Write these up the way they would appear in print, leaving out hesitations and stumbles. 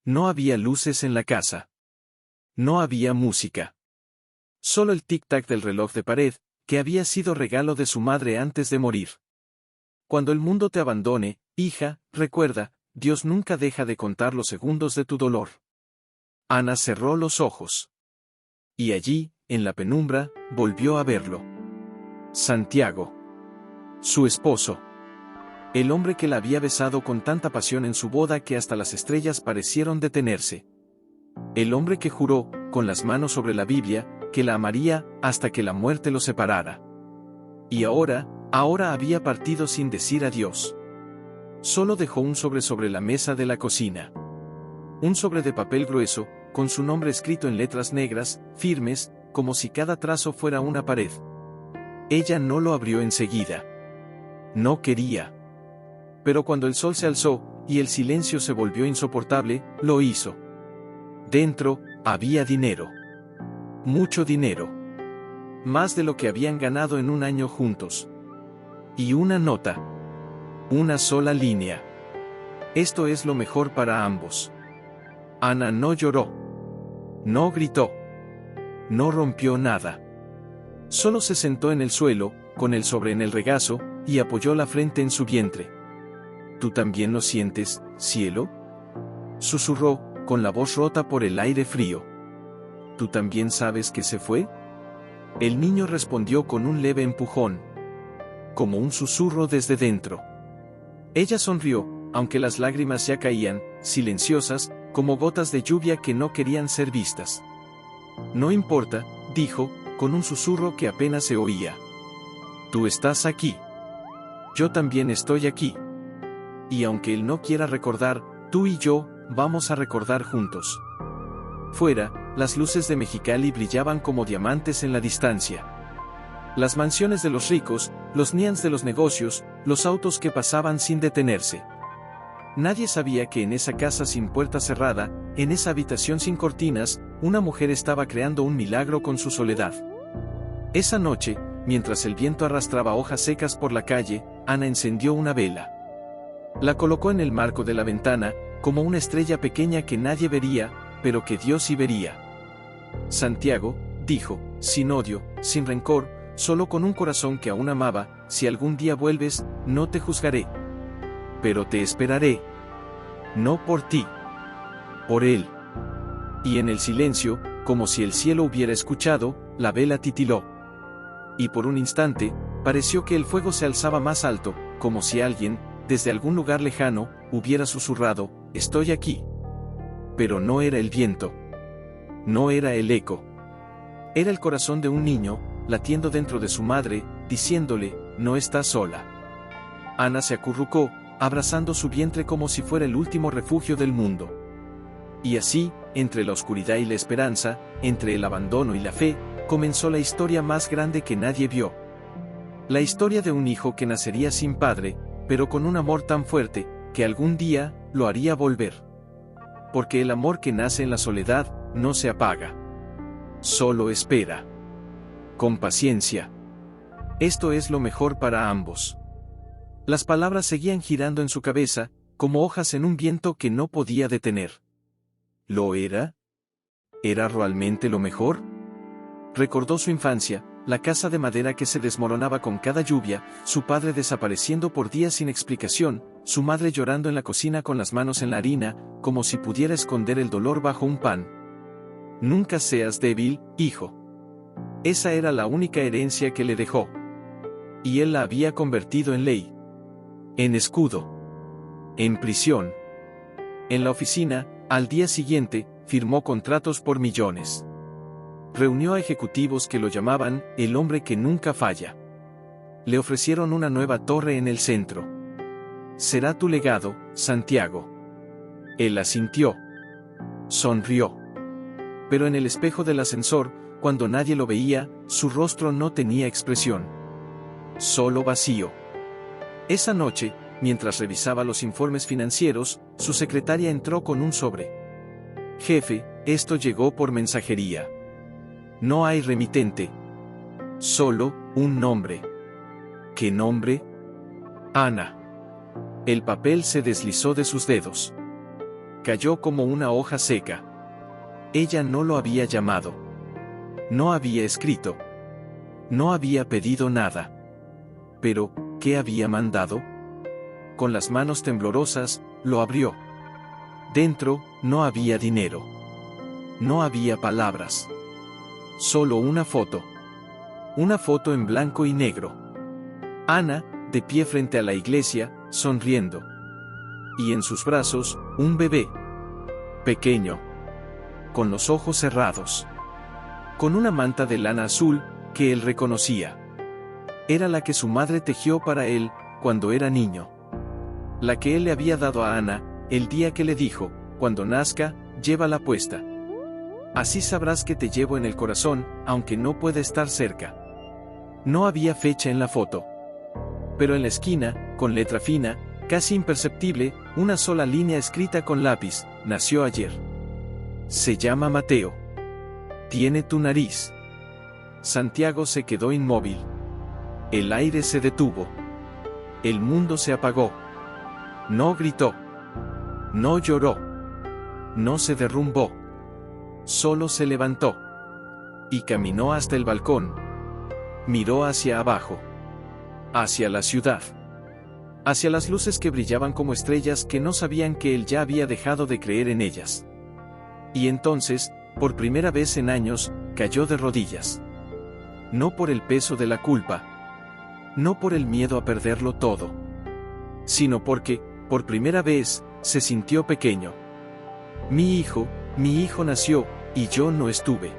No había luces en la casa. No había música. Solo el tic-tac del reloj de pared, que había sido regalo de su madre antes de morir. Cuando el mundo te abandone, hija, recuerda, Dios nunca deja de contar los segundos de tu dolor. Ana cerró los ojos. Y allí, en la penumbra, volvió a verlo. Santiago. Su esposo. El hombre que la había besado con tanta pasión en su boda que hasta las estrellas parecieron detenerse. El hombre que juró, con las manos sobre la Biblia, que la amaría hasta que la muerte lo separara. Y ahora había partido sin decir adiós. Solo dejó un sobre la mesa de la cocina. Un sobre de papel grueso, con su nombre escrito en letras negras, firmes, como si cada trazo fuera una pared. Ella no lo abrió enseguida. No quería. Pero cuando el sol se alzó, y el silencio se volvió insoportable, lo hizo. Dentro, había dinero. Mucho dinero. Más de lo que habían ganado en un año juntos. Y una nota. Una sola línea. Esto es lo mejor para ambos. Ana no lloró. No gritó. No rompió nada. Solo se sentó en el suelo, con el sobre en el regazo, y apoyó la frente en su vientre. ¿Tú también lo sientes, cielo? Susurró, con la voz rota por el aire frío. ¿Tú también sabes que se fue? El niño respondió con un leve empujón. Como un susurro desde dentro. Ella sonrió, aunque las lágrimas ya caían, silenciosas, como gotas de lluvia que no querían ser vistas. No importa, dijo, con un susurro que apenas se oía. Tú estás aquí. Yo también estoy aquí. Y aunque él no quiera recordar, tú y yo, vamos a recordar juntos. Fuera, las luces de Mexicali brillaban como diamantes en la distancia. Las mansiones de los ricos, los neons de los negocios, los autos que pasaban sin detenerse. Nadie sabía que en esa casa sin puerta cerrada, en esa habitación sin cortinas, una mujer estaba creando un milagro con su soledad. Esa noche, mientras el viento arrastraba hojas secas por la calle, Ana encendió una vela. La colocó en el marco de la ventana, como una estrella pequeña que nadie vería, pero que Dios sí vería. Santiago, dijo, sin odio, sin rencor, solo con un corazón que aún amaba, si algún día vuelves, no te juzgaré. Pero te esperaré. No por ti. Por él. Y en el silencio, como si el cielo hubiera escuchado, la vela titiló. Y por un instante, pareció que el fuego se alzaba más alto, como si alguien, desde algún lugar lejano, hubiera susurrado, estoy aquí. Pero no era el viento. No era el eco. Era el corazón de un niño, latiendo dentro de su madre, diciéndole, no estás sola. Ana se acurrucó, abrazando su vientre como si fuera el último refugio del mundo. Y así, entre la oscuridad y la esperanza, entre el abandono y la fe, comenzó la historia más grande que nadie vio. La historia de un hijo que nacería sin padre, pero con un amor tan fuerte, que algún día, lo haría volver. Porque el amor que nace en la soledad, no se apaga. Solo espera. Con paciencia. Esto es lo mejor para ambos. Las palabras seguían girando en su cabeza, como hojas en un viento que no podía detener. ¿Lo era? ¿Era realmente lo mejor? Recordó su infancia, la casa de madera que se desmoronaba con cada lluvia, su padre desapareciendo por días sin explicación, su madre llorando en la cocina con las manos en la harina, como si pudiera esconder el dolor bajo un pan. Nunca seas débil, hijo. Esa era la única herencia que le dejó. Y él la había convertido en ley. En escudo. En prisión. En la oficina, al día siguiente, firmó contratos por millones. Reunió a ejecutivos que lo llamaban, el hombre que nunca falla. Le ofrecieron una nueva torre en el centro. Será tu legado, Santiago. Él asintió. Sonrió. Pero en el espejo del ascensor, cuando nadie lo veía, su rostro no tenía expresión. Solo vacío. Esa noche, mientras revisaba los informes financieros, su secretaria entró con un sobre. Jefe, esto llegó por mensajería. No hay remitente. Solo, un nombre. ¿Qué nombre? Ana. El papel se deslizó de sus dedos. Cayó como una hoja seca. Ella no lo había llamado. No había escrito. No había pedido nada. Pero, ¿qué había mandado? Con las manos temblorosas, lo abrió. Dentro, no había dinero. No había palabras. Solo una foto. Una foto en blanco y negro. Ana, de pie frente a la iglesia, sonriendo. Y en sus brazos, un bebé. Pequeño. Con los ojos cerrados. Con una manta de lana azul, que él reconocía. Era la que su madre tejió para él, cuando era niño. La que él le había dado a Ana, el día que le dijo, cuando nazca, llévala puesta. Así sabrás que te llevo en el corazón, aunque no pueda estar cerca. No había fecha en la foto. Pero en la esquina, con letra fina, casi imperceptible, una sola línea escrita con lápiz: nació ayer. Se llama Mateo. Tiene tu nariz. Santiago se quedó inmóvil. El aire se detuvo. El mundo se apagó. No gritó. No lloró. No se derrumbó. Solo se levantó. Y caminó hasta el balcón. Miró hacia abajo. Hacia la ciudad. Hacia las luces que brillaban como estrellas que no sabían que él ya había dejado de creer en ellas. Y entonces, por primera vez en años, cayó de rodillas. No por el peso de la culpa. No por el miedo a perderlo todo. Sino porque, por primera vez, se sintió pequeño. Mi hijo nació, y yo no estuve.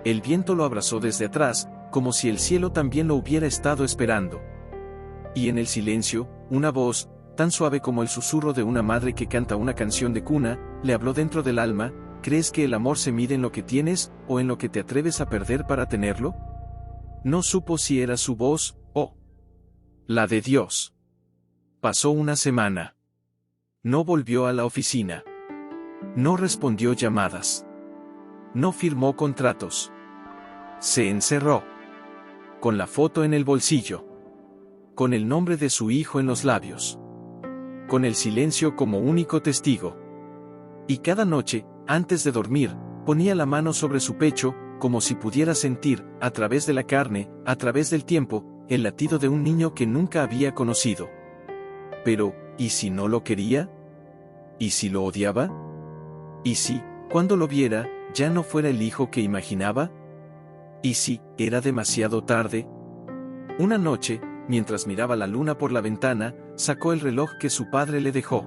El viento lo abrazó desde atrás, como si el cielo también lo hubiera estado esperando. Y en el silencio, una voz, tan suave como el susurro de una madre que canta una canción de cuna, le habló dentro del alma: ¿crees que el amor se mide en lo que tienes, o en lo que te atreves a perder para tenerlo? No supo si era su voz, o la de Dios. Pasó una semana. No volvió a la oficina. No respondió llamadas. No firmó contratos. Se encerró. Con la foto en el bolsillo. Con el nombre de su hijo en los labios. Con el silencio como único testigo. Y cada noche, antes de dormir, ponía la mano sobre su pecho, como si pudiera sentir, a través de la carne, a través del tiempo, el latido de un niño que nunca había conocido. Pero, ¿y si no lo quería? ¿Y si lo odiaba? ¿Y si, cuando lo viera, ya no fuera el hijo que imaginaba? ¿Y si era demasiado tarde? Una noche, mientras miraba la luna por la ventana, sacó el reloj que su padre le dejó.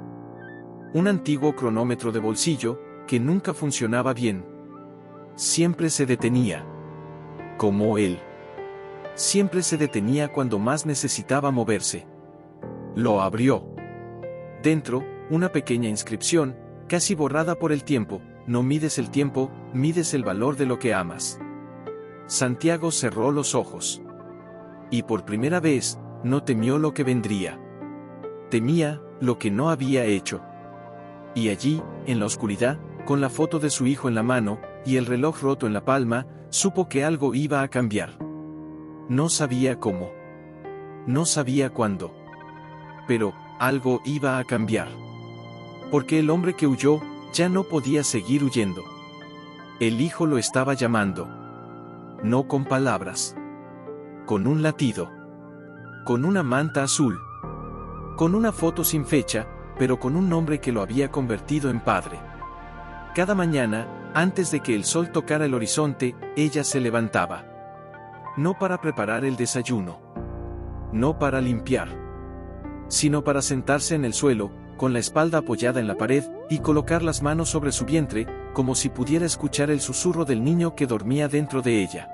Un antiguo cronómetro de bolsillo, que nunca funcionaba bien. Siempre se detenía. Como él. Siempre se detenía cuando más necesitaba moverse. Lo abrió. Dentro, una pequeña inscripción, casi borrada por el tiempo: no mides el tiempo, mides el valor de lo que amas. Santiago cerró los ojos. Y por primera vez, no temió lo que vendría. Temía lo que no había hecho. Y allí, en la oscuridad, con la foto de su hijo en la mano, y el reloj roto en la palma, supo que algo iba a cambiar. No sabía cómo. No sabía cuándo. Pero, algo iba a cambiar. Porque el hombre que huyó, ya no podía seguir huyendo. El hijo lo estaba llamando. No con palabras. Con un latido. Con una manta azul. Con una foto sin fecha, pero con un nombre que lo había convertido en padre. Cada mañana, antes de que el sol tocara el horizonte, ella se levantaba. No para preparar el desayuno. No para limpiar. Sino para sentarse en el suelo, con la espalda apoyada en la pared, y colocar las manos sobre su vientre, como si pudiera escuchar el susurro del niño que dormía dentro de ella.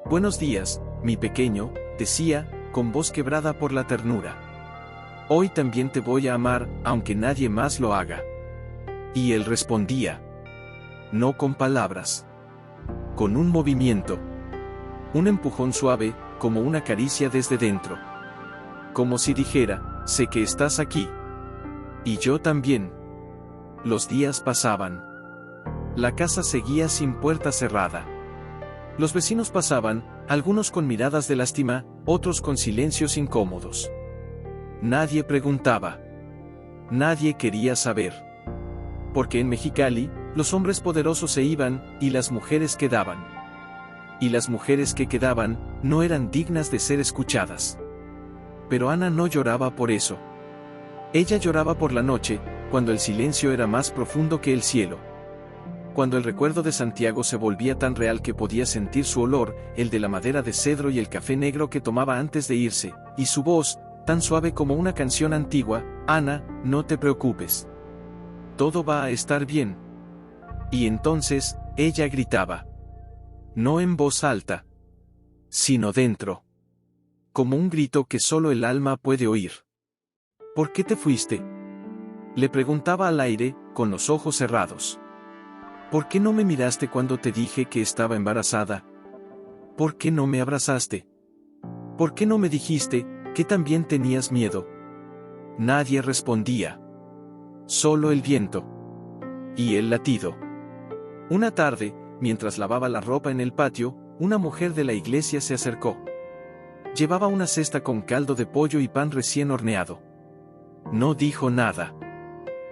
Buenos días, mi pequeño, decía, con voz quebrada por la ternura. Hoy también te voy a amar, aunque nadie más lo haga. Y él respondía. No con palabras. Con un movimiento. Un empujón suave, como una caricia desde dentro. Como si dijera: sé que estás aquí. Y yo también. Los días pasaban. La casa seguía sin puerta cerrada. Los vecinos pasaban, algunos con miradas de lástima, otros con silencios incómodos. Nadie preguntaba. Nadie quería saber. porque en Mexicali, los hombres poderosos se iban, y las mujeres quedaban. Y las mujeres que quedaban, no eran dignas de ser escuchadas. Pero Ana no lloraba por eso. Ella lloraba por la noche, cuando el silencio era más profundo que el cielo. Cuando el recuerdo de Santiago se volvía tan real que podía sentir su olor, el de la madera de cedro y el café negro que tomaba antes de irse, y su voz, tan suave como una canción antigua: Ana, no te preocupes. Todo va a estar bien. Y entonces, ella gritaba. No en voz alta, sino dentro. Como un grito que solo el alma puede oír. ¿Por qué te fuiste?, le preguntaba al aire, con los ojos cerrados. ¿Por qué no me miraste cuando te dije que estaba embarazada? ¿Por qué no me abrazaste? ¿Por qué no me dijiste que también tenías miedo? Nadie respondía. Solo el viento. Y el latido. Una tarde, mientras lavaba la ropa en el patio, una mujer de la iglesia se acercó. Llevaba una cesta con caldo de pollo y pan recién horneado. No dijo nada.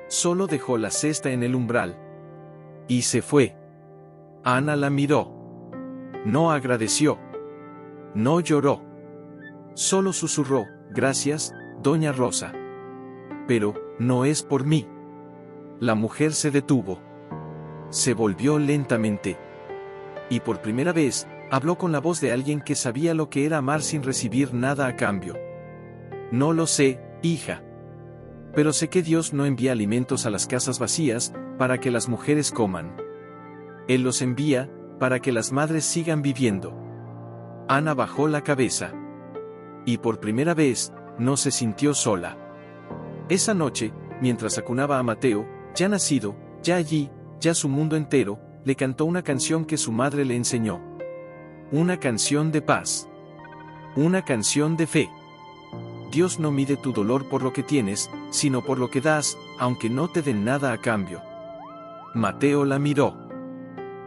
Solo dejó la cesta en el umbral. Y se fue. Ana la miró. No agradeció. No lloró. Solo susurró: gracias, doña Rosa. Pero, no es por mí. La mujer se detuvo. Se volvió lentamente. Y por primera vez, habló con la voz de alguien que sabía lo que era amar sin recibir nada a cambio. No lo sé, hija. Pero sé que Dios no envía alimentos a las casas vacías, para que las mujeres coman. Él los envía, para que las madres sigan viviendo. Ana bajó la cabeza. Y por primera vez, no se sintió sola. Esa noche, mientras acunaba a Mateo, ya nacido, ya allí, ya su mundo entero, le cantó una canción que su madre le enseñó. Una canción de paz. Una canción de fe. Dios no mide tu dolor por lo que tienes, sino por lo que das, aunque no te den nada a cambio. Mateo la miró.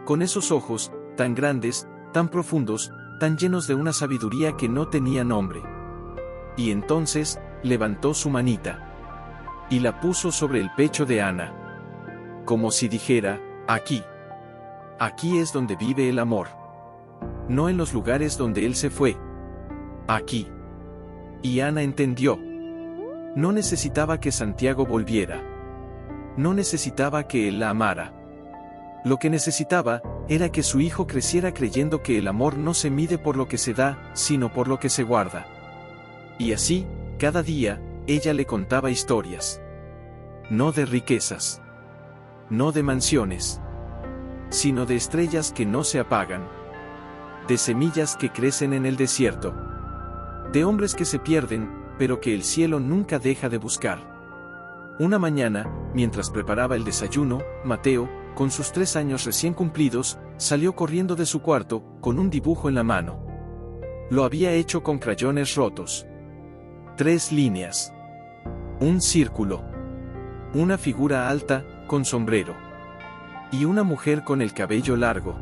Con esos ojos, tan grandes, tan profundos, tan llenos de una sabiduría que no tenía nombre. Y entonces, levantó su manita. Y la puso sobre el pecho de Ana. Como si dijera: aquí. Aquí es donde vive el amor. No en los lugares donde él se fue. Aquí. Y Ana entendió. No necesitaba que Santiago volviera. No necesitaba que él la amara. Lo que necesitaba, era que su hijo creciera creyendo que el amor no se mide por lo que se da, sino por lo que se guarda. Y así, cada día, ella le contaba historias. No de riquezas. No de mansiones. Sino de estrellas que no se apagan. De semillas que crecen en el desierto. De hombres que se pierden, pero que el cielo nunca deja de buscar. Una mañana, mientras preparaba el desayuno, Mateo, con sus 3 años recién cumplidos, salió corriendo de su cuarto, con un dibujo en la mano. Lo había hecho con crayones rotos. 3 líneas. Un círculo. Una figura alta, con sombrero. Y una mujer con el cabello largo.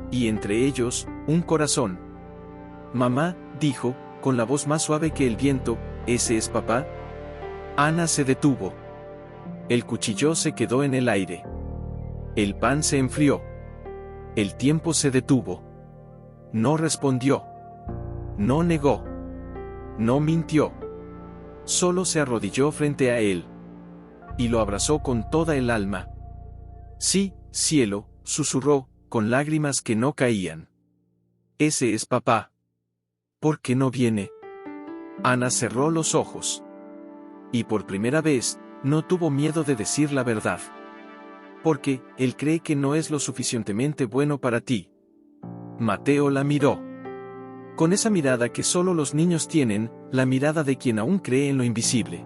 Y entre ellos, un corazón. Mamá, dijo, con la voz más suave que el viento, ¿ese es papá? Ana se detuvo. El cuchillo se quedó en el aire. El pan se enfrió. El tiempo se detuvo. No respondió. No negó. No mintió. Solo se arrodilló frente a él. Y lo abrazó con toda el alma. Sí, cielo, susurró, con lágrimas que no caían. Ese es papá. ¿Por qué no viene? Ana cerró los ojos. Y por primera vez, no tuvo miedo de decir la verdad. Porque, él cree que no es lo suficientemente bueno para ti. Mateo la miró. Con esa mirada que solo los niños tienen, la mirada de quien aún cree en lo invisible.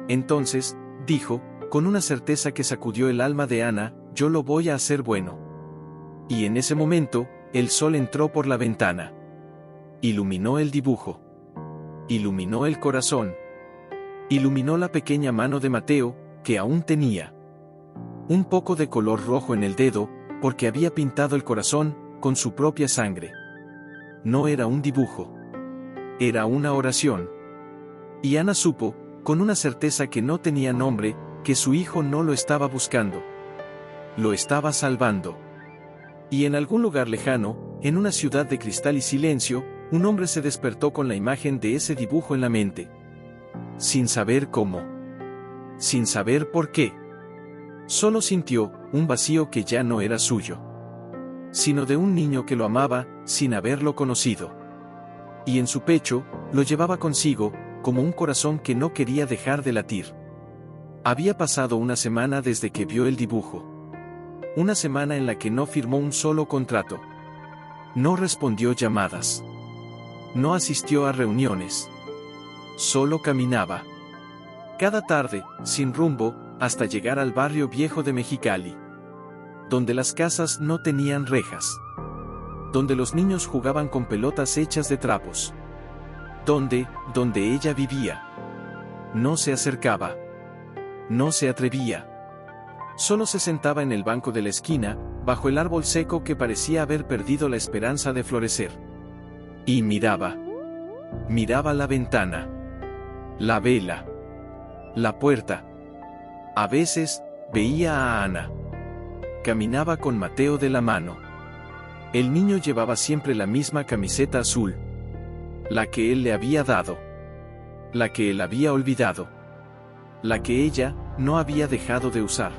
Entonces, dijo, con una certeza que sacudió el alma de Ana, yo lo voy a hacer bueno. Y en ese momento, el sol entró por la ventana. Iluminó el dibujo. Iluminó el corazón. Iluminó la pequeña mano de Mateo, que aún tenía un poco de color rojo en el dedo, porque había pintado el corazón con su propia sangre. No era un dibujo. Era una oración. Y Ana supo, con una certeza que no tenía nombre, que su hijo no lo estaba buscando. Lo estaba salvando. Y en algún lugar lejano, en una ciudad de cristal y silencio, un hombre se despertó con la imagen de ese dibujo en la mente. Sin saber cómo. Sin saber por qué. Solo sintió un vacío que ya no era suyo, sino de un niño que lo amaba, sin haberlo conocido. Y en su pecho, lo llevaba consigo, como un corazón que no quería dejar de latir. Había pasado una semana desde que vio el dibujo. Una semana en la que no firmó un solo contrato. No respondió llamadas. No asistió a reuniones. Solo caminaba. Cada tarde, sin rumbo, hasta llegar al barrio viejo de Mexicali. Donde las casas no tenían rejas. Donde los niños jugaban con pelotas hechas de trapos. Donde ella vivía. No se acercaba. No se atrevía. Solo se sentaba en el banco de la esquina, bajo el árbol seco que parecía haber perdido la esperanza de florecer. Y miraba. Miraba la ventana. La vela. La puerta. A veces, veía a Ana. Caminaba con Mateo de la mano. El niño llevaba siempre la misma camiseta azul. La que él le había dado. La que él había olvidado. La que ella no había dejado de usar.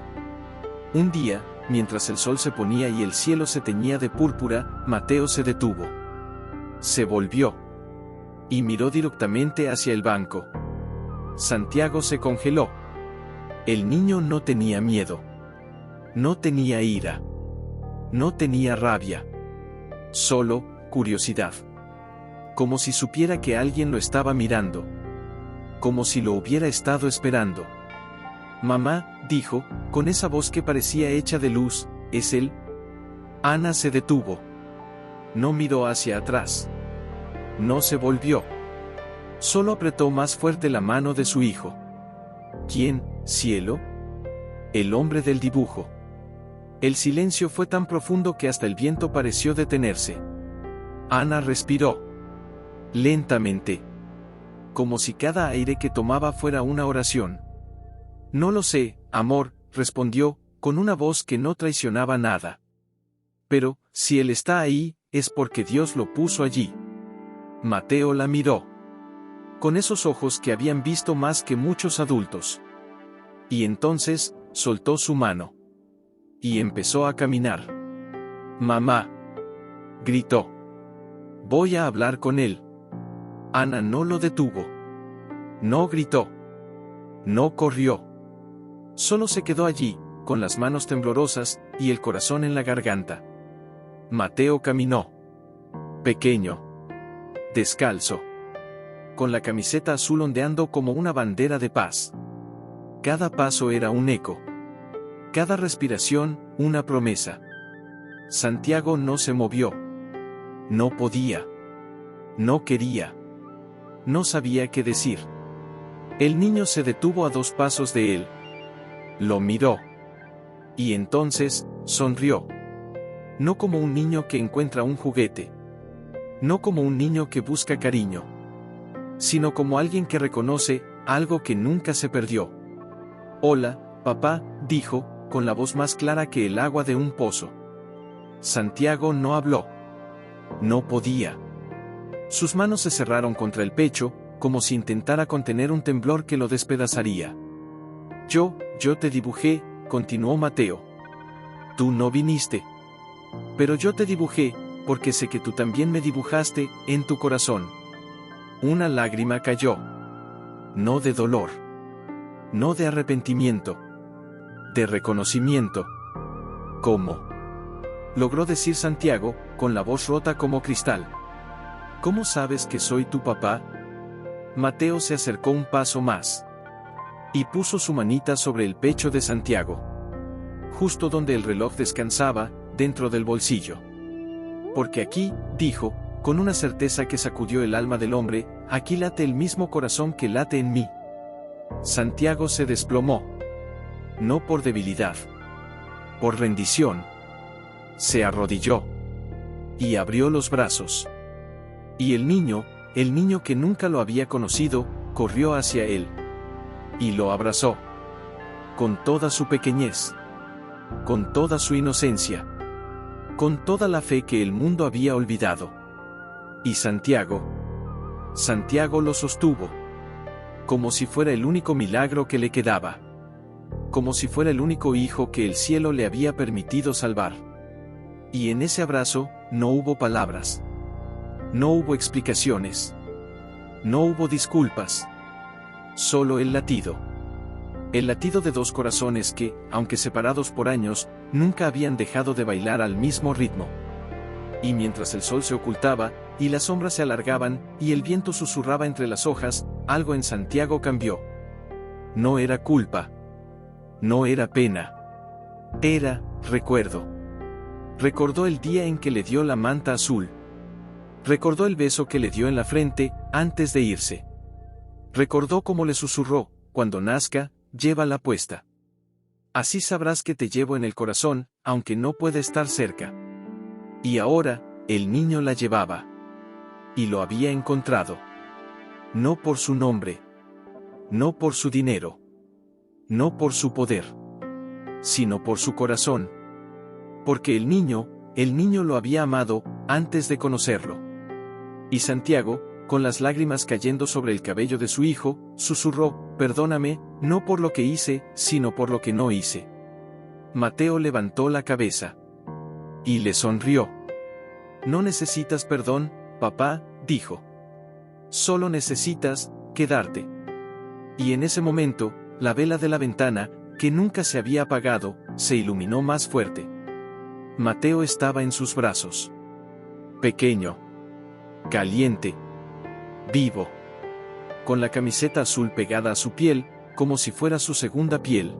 Un día, mientras el sol se ponía y el cielo se teñía de púrpura, Mateo se detuvo. Se volvió. Y miró directamente hacia el banco. Santiago se congeló. El niño no tenía miedo. No tenía ira. No tenía rabia. Solo curiosidad. Como si supiera que alguien lo estaba mirando. Como si lo hubiera estado esperando. Mamá, dijo, con esa voz que parecía hecha de luz, ¿es él? Ana se detuvo. No miró hacia atrás. No se volvió. Solo apretó más fuerte la mano de su hijo. ¿Quién, cielo? El hombre del dibujo. El silencio fue tan profundo que hasta el viento pareció detenerse. Ana respiró. Lentamente. Como si cada aire que tomaba fuera una oración. No lo sé, amor, respondió, con una voz que no traicionaba nada. Pero, si él está ahí, es porque Dios lo puso allí. Mateo la miró. Con esos ojos que habían visto más que muchos adultos. Y entonces, soltó su mano. Y empezó a caminar. Mamá. Gritó. Voy a hablar con él. Ana no lo detuvo. No gritó. No corrió. Solo se quedó allí, con las manos temblorosas, y el corazón en la garganta. Mateo caminó. Pequeño. Descalzo. Con la camiseta azul ondeando como una bandera de paz. Cada paso era un eco. Cada respiración, una promesa. Santiago no se movió. No podía. No quería. No sabía qué decir. El niño se detuvo a 2 pasos de él. Lo miró. Y entonces, sonrió. No como un niño que encuentra un juguete. No como un niño que busca cariño. Sino como alguien que reconoce algo que nunca se perdió. Hola, papá, dijo, con la voz más clara que el agua de un pozo. Santiago no habló. No podía. Sus manos se cerraron contra el pecho, como si intentara contener un temblor que lo despedazaría. Yo te dibujé, continuó Mateo. Tú no viniste. Pero yo te dibujé, porque sé que tú también me dibujaste, en tu corazón. Una lágrima cayó. No de dolor. No de arrepentimiento. De reconocimiento. ¿Cómo? Logró decir Santiago, con la voz rota como cristal. ¿Cómo sabes que soy tu papá? Mateo se acercó un paso más. Y puso su manita sobre el pecho de Santiago. Justo donde el reloj descansaba, dentro del bolsillo. Porque aquí, dijo, con una certeza que sacudió el alma del hombre, aquí late el mismo corazón que late en mí. Santiago se desplomó. No por debilidad. Por rendición. Se arrodilló. Y abrió los brazos. Y el niño que nunca lo había conocido, corrió hacia él. Y lo abrazó. con toda su pequeñez, con toda su inocencia, con toda la fe que el mundo había olvidado. Y Santiago lo sostuvo, como si fuera el único milagro que le quedaba, como si fuera el único hijo que el cielo le había permitido salvar. Y en ese abrazo, no hubo palabras, no hubo explicaciones, no hubo disculpas, solo el latido de dos corazones que, aunque separados por años, nunca habían dejado de bailar al mismo ritmo. Y mientras el sol se ocultaba, y las sombras se alargaban, y el viento susurraba entre las hojas, algo en Santiago cambió. No era culpa, no era pena, era recuerdo. Recordó el día en que le dio la manta azul. Recordó el beso que le dio en la frente, antes de irse. Recordó cómo le susurró, cuando nazca, llévala puesta. Así sabrás que te llevo en el corazón, aunque no pueda estar cerca. Y ahora, el niño la llevaba. Y lo había encontrado. No por su nombre. No por su dinero. No por su poder. Sino por su corazón. Porque el niño lo había amado, antes de conocerlo. Y Santiago, con las lágrimas cayendo sobre el cabello de su hijo, susurró, perdóname, no por lo que hice, sino por lo que no hice. Mateo levantó la cabeza. Y le sonrió. No necesitas perdón, papá, dijo. Solo necesitas quedarte. Y en ese momento, la vela de la ventana, que nunca se había apagado, se iluminó más fuerte. Mateo estaba en sus brazos. Pequeño. Caliente. Vivo. Con la camiseta azul pegada a su piel, como si fuera su segunda piel.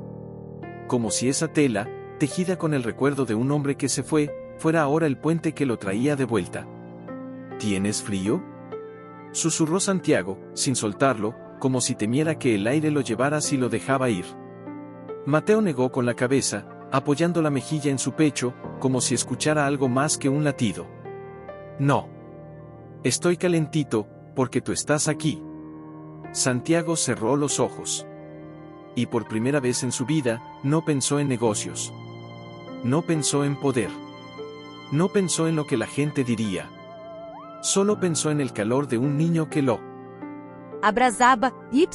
Como si esa tela, tejida con el recuerdo de un hombre que se fue, fuera ahora el puente que lo traía de vuelta. ¿Tienes frío?, susurró Santiago, sin soltarlo, como si temiera que el aire lo llevara si lo dejaba ir. Mateo negó con la cabeza, apoyando la mejilla en su pecho, como si escuchara algo más que un latido. No. Estoy calentito, porque tú estás aquí. Santiago cerró los ojos. Y por primera vez en su vida, no pensó en negocios. No pensó en poder. No pensó en lo que la gente diría. Solo pensó en el calor de un niño que lo abrasaba. Y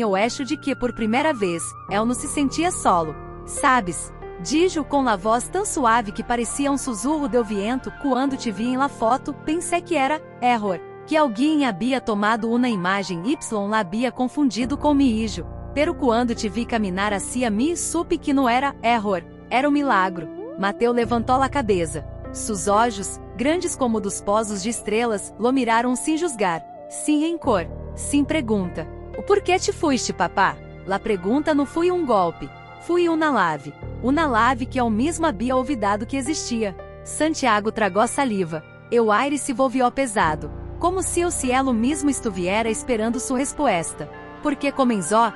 eu acho de que por primeira vez, El não se sentia solo. Sabes? Dijo com la voz tão suave que parecia um sussurro de viento. Quando te vi em la foto, pensei que era error. Que alguém havia tomado uma imagem y la havia confundido com mi hijo. Pero quando te vi caminar hacia mim, supe que não era error. Era um milagro. Mateo levantou a cabeça. Sus olhos, grandes como dos pozos de estrelas, lo miraram sem juzgar. Sim em cor. Sim pergunta. O porquê te fuiste, papá? La pergunta não foi um golpe. Fui uma lave. Uma lave que ao mesmo havia olvidado que existia. Santiago tragou saliva. O aire se volvió pesado. Como se o cielo mesmo estuviera esperando sua resposta. Porque comenzó,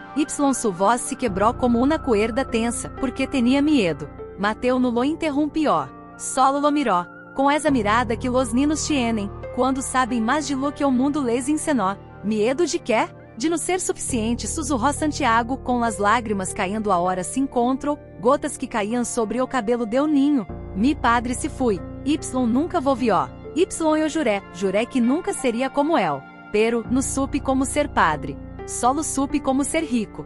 su voz se quebrou como uma cuerda tensa, porque tinha medo. Mateo no lo interrumpió. Solo lo miró, com essa mirada que los niños tienen, quando sabem mais de lo que o mundo les ensinou. Medo de quê? De não ser suficiente, sussurrou Santiago, com as lágrimas caindo a hora se encontram, gotas que caíam sobre o cabelo de um ninho. Mi padre se foi. Nunca volvió. Eu juré que nunca seria como él. Pero, no supe como ser padre. Solo supe como ser rico.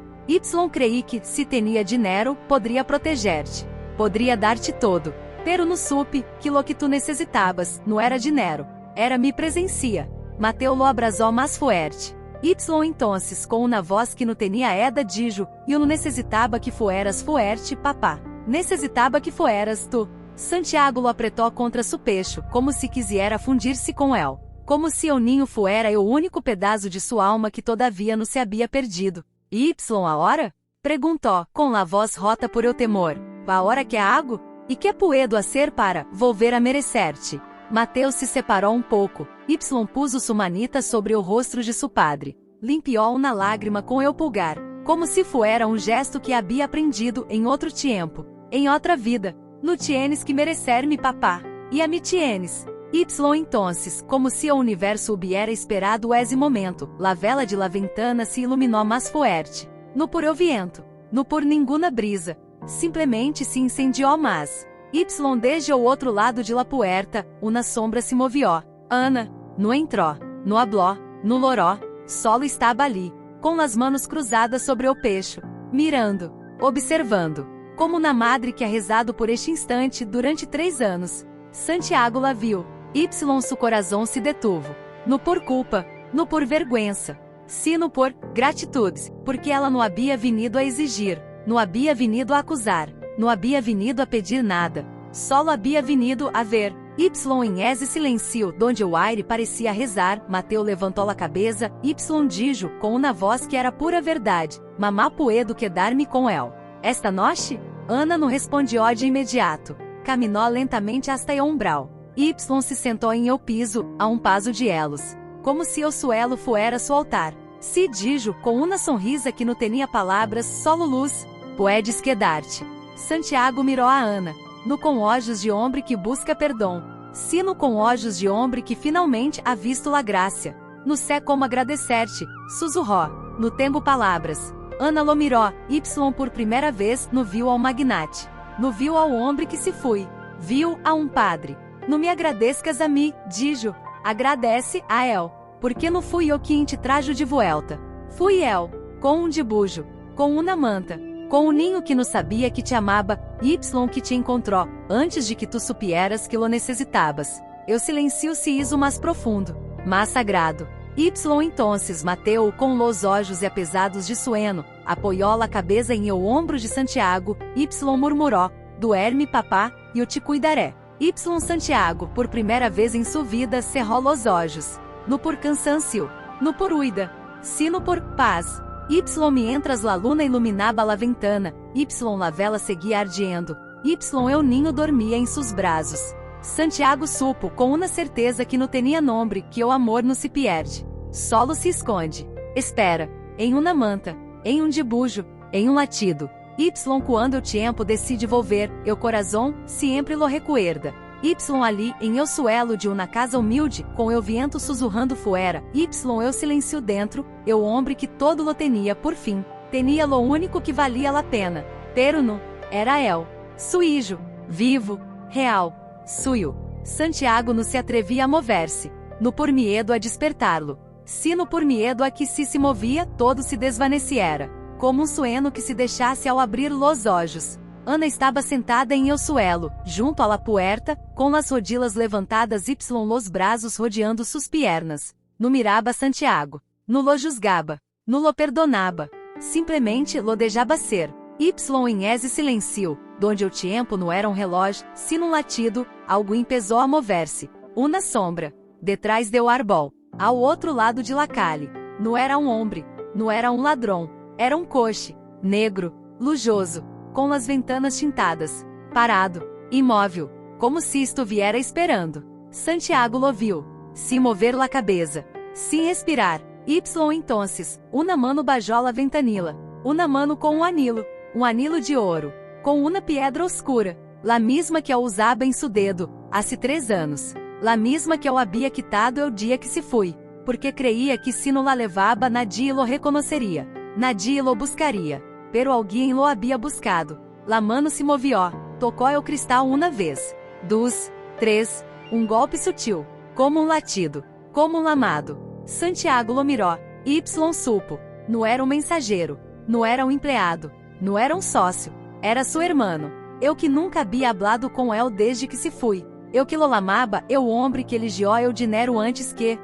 Creí que, se tinha dinheiro, poderia proteger-te. Poderia dar-te todo. Pero no supe, que lo que tu necessitabas, não era dinheiro. Era mi presencia. Mateo lo abrasou mais fuerte. Entonces, com uma voz que não tinha eda dijo, eu não necessitava que fueras fuerte, papá. Necessitava que fueras tu. Santiago lo apretou contra su pecho, como se quisiera fundir-se com él. Como se o ninho fuera o único pedaço de sua alma que todavia não se havia perdido. E a hora? Perguntou, com a voz rota por eu temor. A hora que hago? E que puedo hacer para volver a merecer-te? Mateo se separou um pouco. Puso sua manita sobre o rosto de seu padre. Limpiou uma lágrima com o pulgar, como se fuera um gesto que havia aprendido em outro tempo, em outra vida. No tienes que merecer-me, papá. E a me tienes. Entonces, como se o universo hubiera esperado esse momento, la vela de la ventana se iluminou mais fuerte. No puro viento. no por ninguna brisa. Simplesmente se incendiou mas. Y desde o outro lado de la puerta, uma sombra se movió. Ana, no entró, no habló, no loró, solo estava ali, com as manos cruzadas sobre o pecho, mirando, observando, como na madre que ha rezado por este instante durante 3 anos. Santiago la viu. Y su coração se detuvo. No por culpa, no por vergüenza, sino por gratitudes, porque ela não havia venido a exigir, não havia venido a acusar, não havia venido a pedir nada, solo havia venido a ver. Y em ese silencio donde o aire parecia rezar, Mateu levantou a cabeça, Y dijo com uma voz que era pura verdade: Mamá puedo quedar-me com el. Esta noche? Ana não respondió de imediato. Caminhou lentamente hasta el umbral. Y se sentou em el piso, a um paso de elos, como se o suelo fuera su altar. Se dijo com uma sonrisa que não tinha palavras, solo luz: Puedes quedar-te. Santiago mirou a Ana, no com olhos de homem que busca perdão, sino com olhos de homem que finalmente ha visto la gracia. No sé como agradecer-te, sussurró. No tenho palavras. Ana lo mirou. Y por primeira vez no viu ao magnate. No viu ao homem que se foi. Viu a um padre. Não me agradezcas a mim, dijo. Agradece a el. Porque não fui eu quem te trajo de vuelta. Fui el, com um dibujo, com uma manta, com um ninho que não sabia que te amava, Y que te encontrou, antes de que tu supieras que lo necessitabas. Eu silencio-se hizo mais profundo, mais sagrado. Y entonces Mateu com los olhos e apesados de sueno, apoiou a cabeça em el ombro de Santiago, Y murmurou: Duerme papá, e eu te cuidaré. Y Santiago, por primeira vez em sua vida, cerrou los olhos. No por cansancio, no por huida, sino por paz. Y mientras la luna iluminaba la ventana, Y la vela seguia ardiendo, Y el ninho dormia em seus braços. Santiago supo com uma certeza que não tinha nome que o amor não se perde, solo se esconde. Espera, em uma manta, em um dibujo, em um latido. Y quando o tempo decide volver, el corazón sempre lo recuerda. Y ali, em el suelo de uma casa humilde, com el viento sussurrando fuera, Y eu silencio dentro, el homem que todo lo tenia por fim, tenia lo único que valia a pena, ter-no, era el, su hijo, vivo, real, suyo. Santiago não se atrevia a mover-se, no por miedo a despertar-lo, sino por miedo a que se movia, todo se desvaneciera, como um sueno que se deixasse ao abrir los olhos. Ana estava sentada em el suelo, junto a la puerta, com as rodilhas levantadas y los braços rodeando suas piernas. No miraba Santiago, no lo juzgaba, no lo perdonaba, simplesmente lo deixava ser. Y em ese silencio, donde o tempo não era um relógio, sino um latido, algo empezou a mover-se. Uma sombra, detrás del árbol, ao outro lado de la calle. Não era um homem, não era um ladrão, era um coche, negro, lujoso, com as ventanas tintadas, parado, imóvel, como se estuviera esperando. Santiago lo viu, se mover la cabeça, sem respirar. Y entonces, uma mano bajou la ventanilla, uma mano com um anilo de ouro, com uma pedra oscura, la misma que eu usava em seu dedo, há 3 anos, la misma que eu havia quitado el dia que se foi, porque creía que se não la levava nadie lo reconheceria, nadie lo buscaria. Pero alguém lo havia buscado. La mano se movió, tocou el cristal uma vez, 2, 3, um golpe sutil, como um latido, como um lamado. Santiago lo mirou. Y supo. Não era um mensageiro, não era um empleado, não era um sócio, era seu hermano. Eu que nunca havia hablado com el desde que se foi. Eu que lo lamaba, eu homem que eligió el dinheiro antes que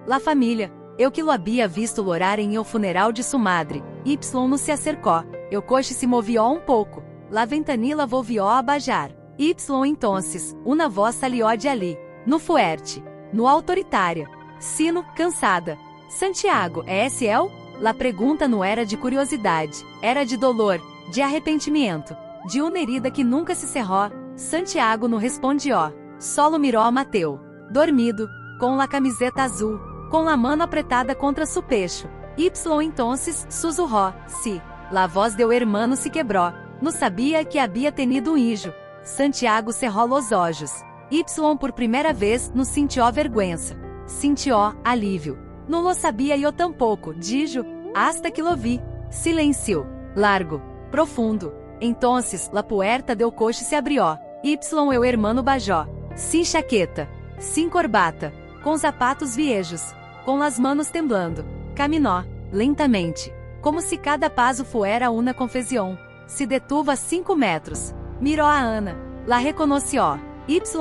la família. Eu que lo havia visto lorar em el funeral de sua madre. Y não se acercou. El coche se movió um pouco. La ventanilla volvió a bajar. Y entonces, uma voz salió de ali, no fuerte, no autoritária, sino, cansada. Santiago, é esse el? La pergunta não era de curiosidade, era de dolor, de arrependimento, de uma herida que nunca se cerrou. Santiago não respondió, solo mirou a Mateu, dormido, com la camiseta azul, com a mano apretada contra su pecho. Y entonces sussurró, sí. La voz del hermano se quebrou. Não sabia que havia tenido um hijo. Santiago cerrou los olhos. Y por primeira vez não sentiu vergüenza. Sentiu alívio. Não lo sabia eu tampouco, dijo, hasta que lo vi. Silencio. largo, profundo. Entonces, la puerta del coche se abrió. Eu hermano bajó. Sin chaqueta. Sin corbata. Com zapatos viejos. Com las manos temblando. Caminó, lentamente. Como se cada paso fuera una confesión. Se detuvo a 5 metros. Miró a Ana. La reconoció.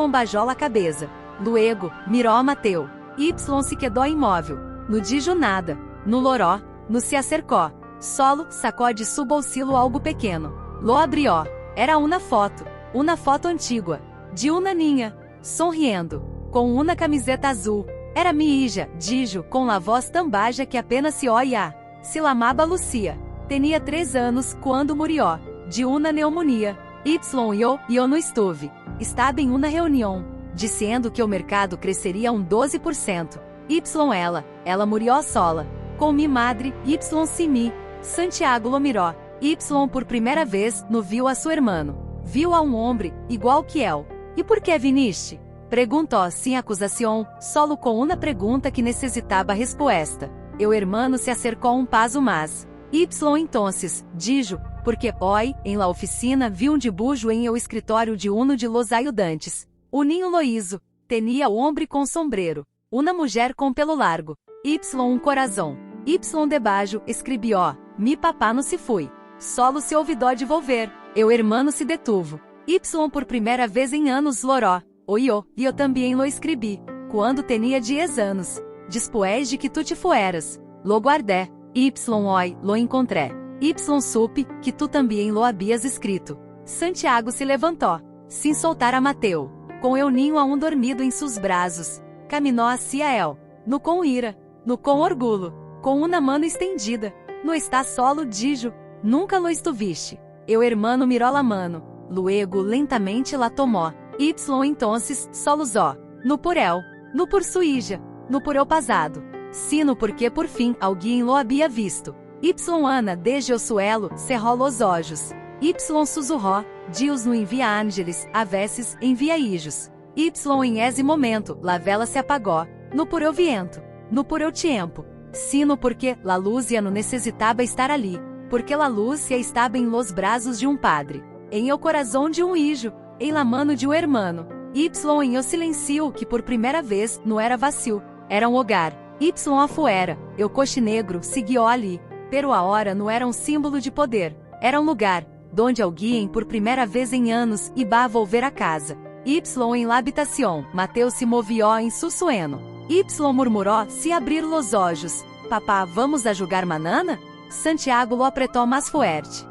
Bajó la cabeça. Luego, miró a Mateu. Se quedó imóvel. No dijo nada. No loró. No se acercó. Solo sacó de su bolsillo algo pequeno. Lo abrió. Era una foto antigua. De una niña. Sorriendo. Com uma camiseta azul. Era mi hija, dijo, com la voz tan baja que apenas se oía. Se lamaba Lucia. Tinha 3 anos quando murió. De uma pneumonia. Eu não estuve. Estava em uma reunião. Dizendo que o mercado cresceria 12%. Ela murió sola. Com mi madre, sin mí. Santiago lo miró. Por primeira vez, no viu a seu hermano. Viu a homem, igual que ele. E por que viniste? Perguntou sem acusação, solo com uma pergunta que necessitava resposta. O hermano se acercou um paso mais. Entonces, dijo, porque hoy, em la oficina vi dibujo em el escritório de uno de los ayudantes. O ninho lo hizo. Tenia homem com sombrero. Uma mulher com pelo largo. Corazón. Debaixo, escribió, mi papá não se foi. Solo se olvidó de volver. O hermano se detuvo. Por primeira vez em anos loró. Oiô, e eu também lo escrevi. Quando tinha 10 anos. Después de que tu te fueras. Lo guardé. Hoy, lo encontré. Supe, que tu também lo havias escrito. Santiago se levantou. Sem soltar a Mateu. Com el ninho aún dormido em seus braços. Caminhou hacia él. No com ira. No com orgulho. Com uma mano estendida. No está solo, dijo. Nunca lo estuviste. O hermano miró la mano. Luego lentamente la tomó. Entonces, solo usó. No por él. No por sua hija. No por el pasado. Sino porque por fim alguém lo havia visto. Ana desde o suelo cerró los ojos. Susurró. Dios no envia ángeles, a veces envia hijos. Em esse momento, la vela se apagó. No por el viento. No por el tiempo. Sino porque la Lúcia não necessitava estar ali. Porque la Lúcia estava em los braços de padre. Em el corazón de hijo. Em la mano de hermano. Em el silencio que por primeira vez não era vazio. Era hogar. Afuera, o coche negro seguiu ali. Pero a hora não era símbolo de poder. Era lugar, donde alguém por primeira vez em anos iba a volver a casa. Em la habitación, Mateu se movió em su sueño. Murmuró se abrir los ojos. Papá, vamos a jogar manana? Santiago lo apretou mais fuerte.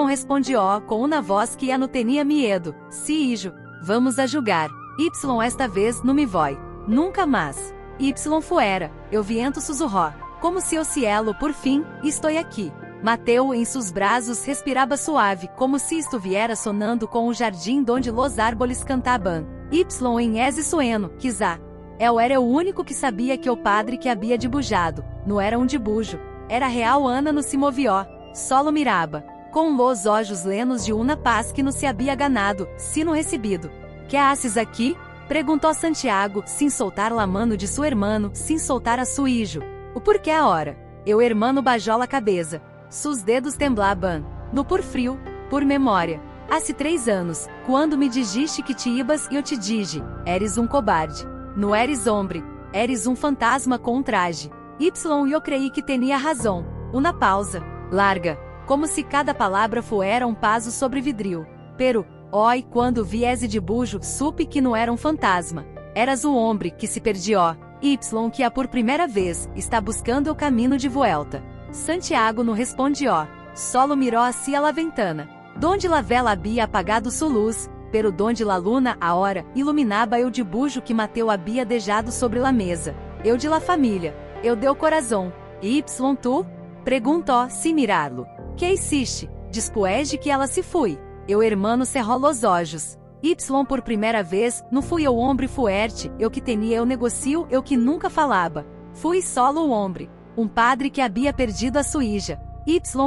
Respondió com uma voz que ya não tinha miedo. Sí, hijo, vamos a jogar. Esta vez não me voy. Nunca mais. Fuera, o viento sussurró. Como se o cielo por fim, estou aqui. Mateu em seus braços respirava suave, como se estuviera sonando com o jardim donde los árboles cantaban. Em ese sueno, quizá. Eu era o único que sabia que o padre que havia dibujado, não era dibujo. Era real. Ana no se movió. Solo mirava. Com los olhos lenos de uma paz que não se havia ganado, sino recebido. Que haces aqui? Perguntou Santiago, sem soltar la mano de seu hermano, sem soltar a sua hijo. O porquê agora? O hermano bajou a cabeça. Seus dedos temblaban. No por frio, por memória. Há 3 anos, quando me dijiste que te ibas, eu te dije, eres cobarde. Não eres homem, eres fantasma com traje. Eu creí que tinha razão. Uma pausa, larga, como se cada palavra fuera paso sobre vidril. Pero, hoy, quando vi esse dibujo, supe que não era fantasma. Eras o homem que se perdió. Que a por primeira vez, está buscando o caminho de volta. Santiago não respondió. Solo miró hacia la ventana. Donde la vela havia apagado sua luz, pero donde la luna, ahora, iluminava o dibujo que Mateu havia deixado sobre la mesa. Eu de la família. Eu deu corazón. Tu? Perguntou, sem mirá-lo. Que hiciste? Después de que ela se foi. O hermano cerrou los olhos. Por primeira vez, não fui o homem fuerte, eu que tinha o negocio, eu que nunca falava. Fui solo o homem. Padre que havia perdido a sua hija.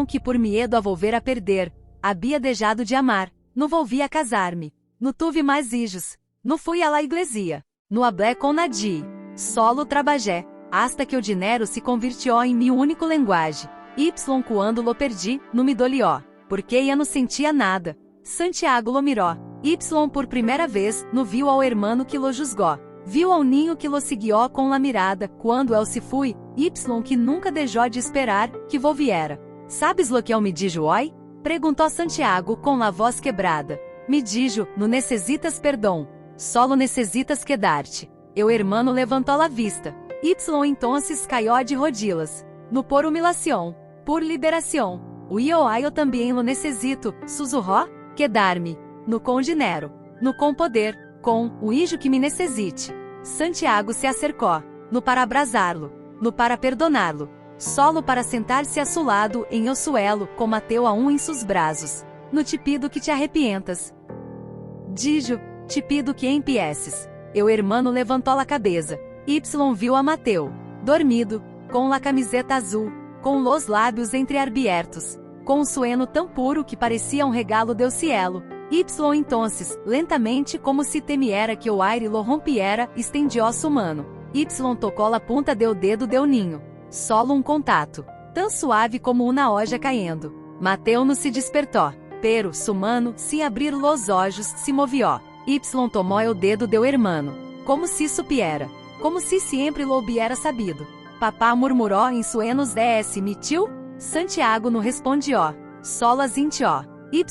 Que por medo a volver a perder, havia deixado de amar. Não volvi a casar-me. Não tuve mais hijos. Não fui a la iglesia. Não hablé com nadie. Solo trabajé. Hasta que o dinheiro se convirtió em mi único linguagem. Y quando lo perdi, não me dolió, porque eu não sentia nada. Santiago lo miró. Y por primeira vez, no viu ao hermano que lo juzgó. Viu ao ninho que lo seguió com la mirada, quando el se fui, Y que nunca deixou de esperar, que volviera. Sabes lo que eu me dijo hoy? Perguntou Santiago com la voz quebrada. Me dijo, no necessitas perdão. Solo necessitas quedar-te. Eu hermano levantou la vista. Y entonces caió de rodillas. No por humilhação. Por liberação. O eu também lo necessito, sussurró, quedar-me. No com dinheiro. No com poder. Com o ijo que me necessite. Santiago se acercou. No para abrasá-lo. No para perdoná-lo. Solo para sentar-se a su lado em el suelo, com Mateu a em seus braços. No te pido que te arrepientas. Dijo, te pido que empieces. Eu hermano levantou a cabeça. Y viu a Mateu. Dormido, com la camiseta azul, com los lábios entreabiertos, com um sueno tão puro que parecia regalo del cielo. Y entonces, lentamente como se temiera que o aire lo rompiera, estendió su mano. Y tocou a punta del dedo del ninho. Solo contato. Tão suave como uma hoja caindo. Mateu não se despertou. Pero, su mano, sem abrir los olhos, se movió. Y tomou o dedo del hermano. Como se supiera. Como se sempre lo hubiera sabido. Papá murmurou em suenos me tio? Santiago não respondió. Solo asintió. Y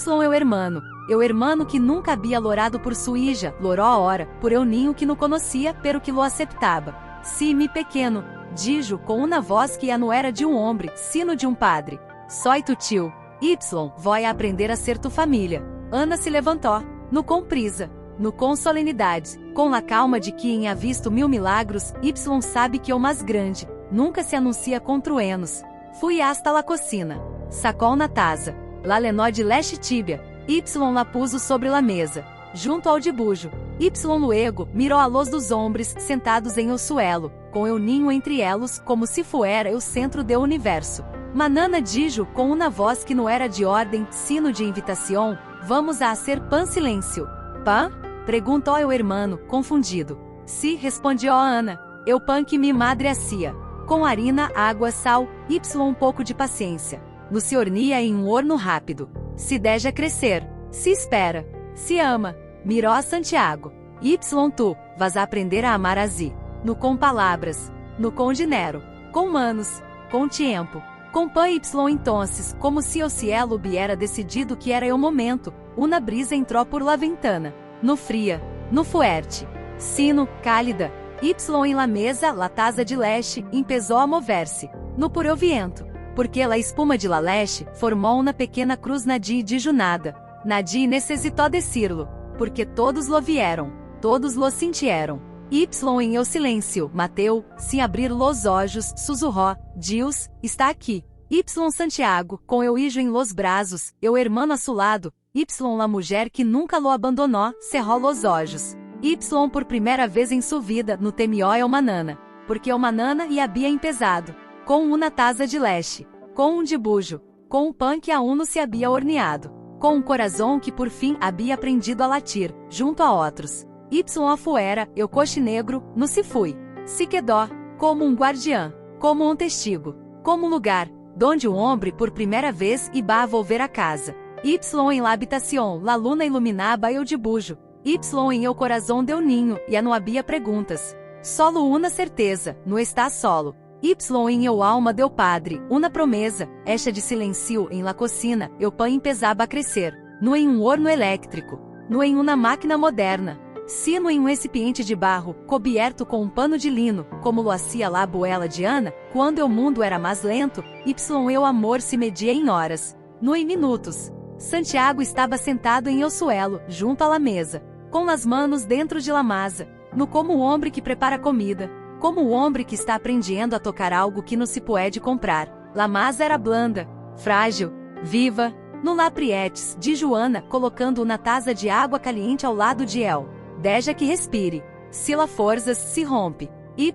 eu hermano que nunca havia lorado por sua hija, loró ora, por eu ninho que não conhecia, pero que lo aceptava. Si mi pequeno, dijo com uma voz que não era de homem, sino de padre. Soy tu tio. Y, voy a aprender a ser tu família. Ana se levantou. No com prisa. No com solenidade. Com a calma de quem ha visto 1000 milagros, Y sabe que o mais grande nunca se anuncia com truenos. Fui hasta la cocina. Sacou na taza. La lenó de leche tibia. Y la puso sobre la mesa. Junto ao dibujo. Y luego mirou a luz dos hombres sentados em el suelo, com el ninho entre elos, como se fuera o centro do universo. Manana dijo com uma voz que não era de ordem, sino de invitação: vamos a hacer pan silêncio. Pan? Perguntou o hermano, confundido. Si, respondió Ana. Eu pan que mi madre hacía. Com harina, água, sal, Y pouco de paciência. No se hornia em horno rápido. Se deja crescer. Se espera. Se ama. Miró a Santiago. Y tu, vas a aprender a amar así. No com palavras. No com dinheiro. Com manos. Com tempo. Com pan entonces, como se o cielo hubiera decidido que era o momento, uma brisa entrou por la ventana. No fria. No fuerte. Sino, cálida. Y em la mesa, la taza de leche, empezou a mover-se. No por el viento. Porque la espuma de la leche formou uma pequena cruz Nadie dijo nada. Nadie necessitou decirlo. Porque todos lo vieram. Todos lo sintieram. Y em el silêncio, Mateu, sem abrir los olhos, sussurró, Deus, está aqui. Y Santiago, com eu hijo em los braços, eu hermano a su lado, Y la mulher que nunca lo abandonou, cerró los olhos. Y por primeira vez em sua vida, no temió el manana. Porque o manana e havia empezado. Com uma taza de leche. Com dibujo. Com o pão que aún não se havia horneado. Com um coração que por fim havia aprendido a latir, junto a outros. Y afuera, eu coche negro, no se fui. Se quedó, como guardiã, como testigo, como lugar, donde o homem por primeira vez iba a volver a casa. Y em la habitación, la luna iluminaba el dibujo. Y em el coração del ninho, e não havia perguntas. Solo uma certeza, não está solo. Y em el alma del padre, uma promesa, hecha de silencio em la cocina, el pan empezaba a crescer. No em horno elétrico. No em uma máquina moderna. Sino em recipiente de barro, coberto com pano de lino, como lo hacía la abuela de Ana, quando o mundo era mais lento, Y el amor se media em horas. No em minutos. Santiago estava sentado em el suelo, junto à la mesa, com as manos dentro de la masa, no como o homem que prepara comida, como o homem que está aprendendo a tocar algo que não se pode comprar. La masa era blanda, frágil, viva, no la prietes, de Joana, colocando uma taça de água caliente ao lado de El. Deja que respire. Se la forzas, se rompe. Y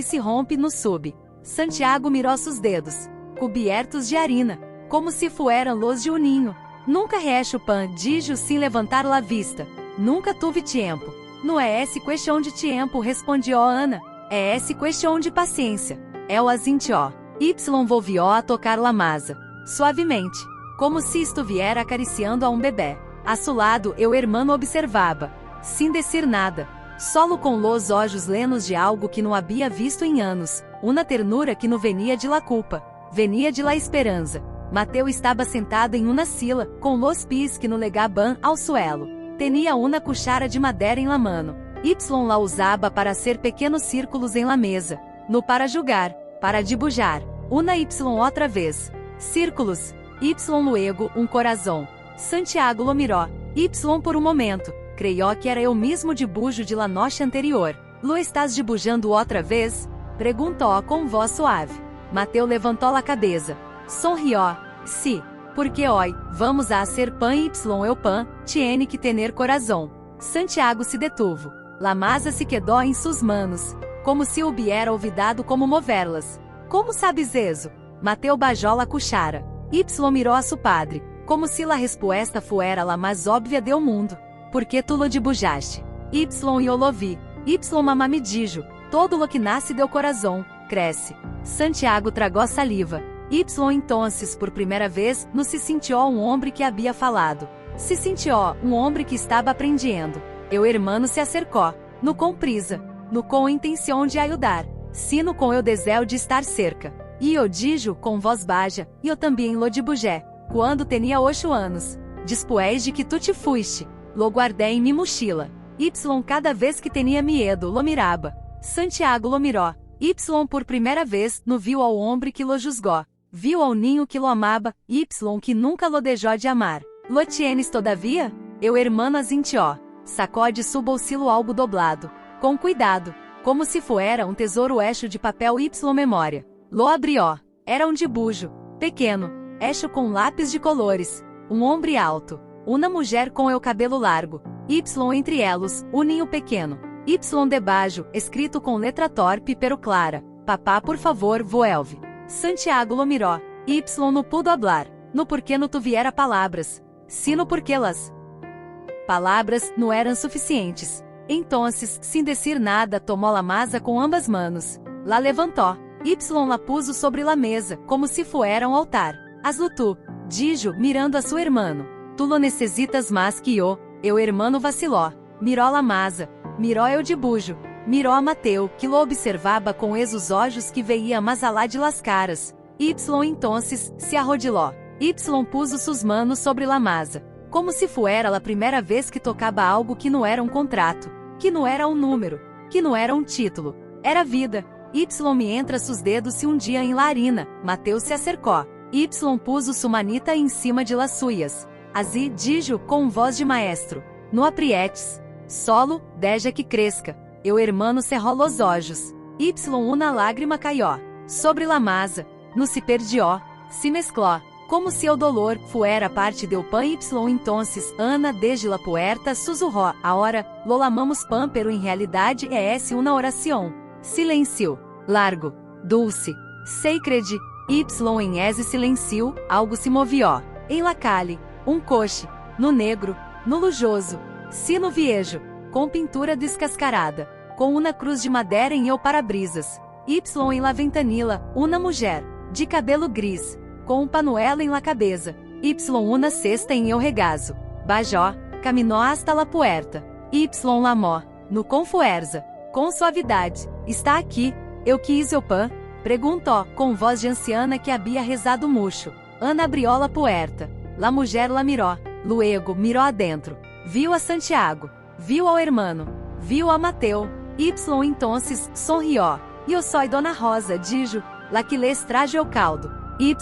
se rompe no sub. Santiago mirou seus dedos, cobertos de harina, como se fueran los de um ninho. Nunca reche o pan, dijo sem levantar la vista. Nunca tuve tempo. Não é esse questão de tempo, respondió Ana. É esse questão de paciência. El asintió. Y volvió a tocar la masa, suavemente, como se estuviera acariciando a um bebê. A su lado, eu hermano observava, sem dizer nada, solo com los olhos llenos de algo que não havia visto em anos, uma ternura que não venia de la culpa, venia de la esperança. Mateo estava sentado em uma sila, com los pés que no legaban ao suelo. Tenia uma cuchara de madeira em la mano. Y la usava para hacer pequenos círculos em la mesa, no para julgar, para dibujar. Una Y outra vez. Círculos. Y luego um coração. Santiago lo miró. Y por um momento, creyó que era eu mesmo dibujo de la noche anterior. Lo estás dibujando outra vez? Perguntou com voz suave. Mateo levantou a cabeça. Sonrió. Sí, porque hoy, vamos a hacer pan y el pan, tiene que tener corazón. Santiago se detuvo. La masa se quedó em sus manos, como se hubiera olvidado como moverlas. Como sabes eso? Mateo bajó la cuchara. Y miró a su padre, como se la respuesta fuera la más obvia del mundo. ¿Por que tu lo dibujaste? Y yo lo vi. Y mamá me dijo, todo lo que nasce del corazón, cresce. Santiago tragou saliva. Y entonces, por primeira vez, no se sentiu um homem que havia falado. Se sentiu um homem que estava aprendendo. Eu hermano se acercou, no com prisa, no com intenção de ajudar, sino com o desejo de estar cerca. E eu dijo com voz baixa, e eu também lo dibujé, quando tinha 8 anos. Después de que tu te fuiste, lo guardei em minha mochila. Y cada vez que tinha medo lo mirava. Santiago lo miró. Y por primeira vez no viu ao homem que lo juzgou. Viu ao ninho que lo amava, Y que nunca lo deixou de amar. Lo tienes todavia? Eu hermano asintió. Sacó de su bolsillo algo doblado, com cuidado, como se fuera um tesouro hecho de papel Y memória. Lo abrió. Era um dibujo, pequeno, hecho com lápis de colores, um homem alto, uma mulher com el cabelo largo, Y entre elos, um ninho pequeno, Y debaixo, escrito com letra torpe pero clara, papá por favor vuelve. Santiago lo miró. Y no pudo hablar, no porque no tuviera palavras, sino porque las palavras não eram suficientes. Entonces, sem dizer nada, tomou a masa com ambas manos. La levantou. Y la puso sobre la mesa, como se fuera um altar. Hazlo tu, dijo, mirando a su hermano. Tu lo necessitas mais que eu hermano vaciló. Miró la masa. Miró eu dibujo. Miró a Mateo, que lo observava com esos olhos que veía más alá de las caras. Y entonces, se arrodiló. Y puso sus manos sobre la masa. Como se fuera a primeira vez que tocava algo que não era um contrato, que não era um número, que não era um título, era vida. Y entre sus dedos se um dia em la harina. Mateo se acercou. Y puso su manita em cima de las suyas. Así dijo com voz de maestro. No aprietes. Solo, deja que cresca. Eu hermano cerró los olhos. Y uma lágrima caió. Sobre la masa. No se perdió. Se mescló. Como se o dolor fuera parte del pan. Y entonces, Ana desde la puerta susurró. Ahora, lo lamamos pan pero em realidade é uma oração. Silencio. Largo. Dulce. Sacred. Y em ese silencio, algo se movió. Em la calle. Um coche. No negro. No lujoso. Se no viejo. Com pintura descascarada. Com uma cruz de madeira em el para-brisas. Y em la ventanilla, uma mulher. De cabelo gris. Com um panuelo em la cabeça. Y uma cesta em el regazo. Bajó. Caminó hasta la puerta. Y lamó. No com fuerza. Com suavidade. Está aqui. Eu quis o pan? Perguntou, com voz de anciana que havia rezado mucho. Ana abrió la puerta. La mulher la miró. Luego miró adentro. Viu a Santiago. Viu ao hermano. Viu a Mateo. Y entonces sonrió. Eu soy Dona Rosa, dijo, la que les traje o caldo. Y,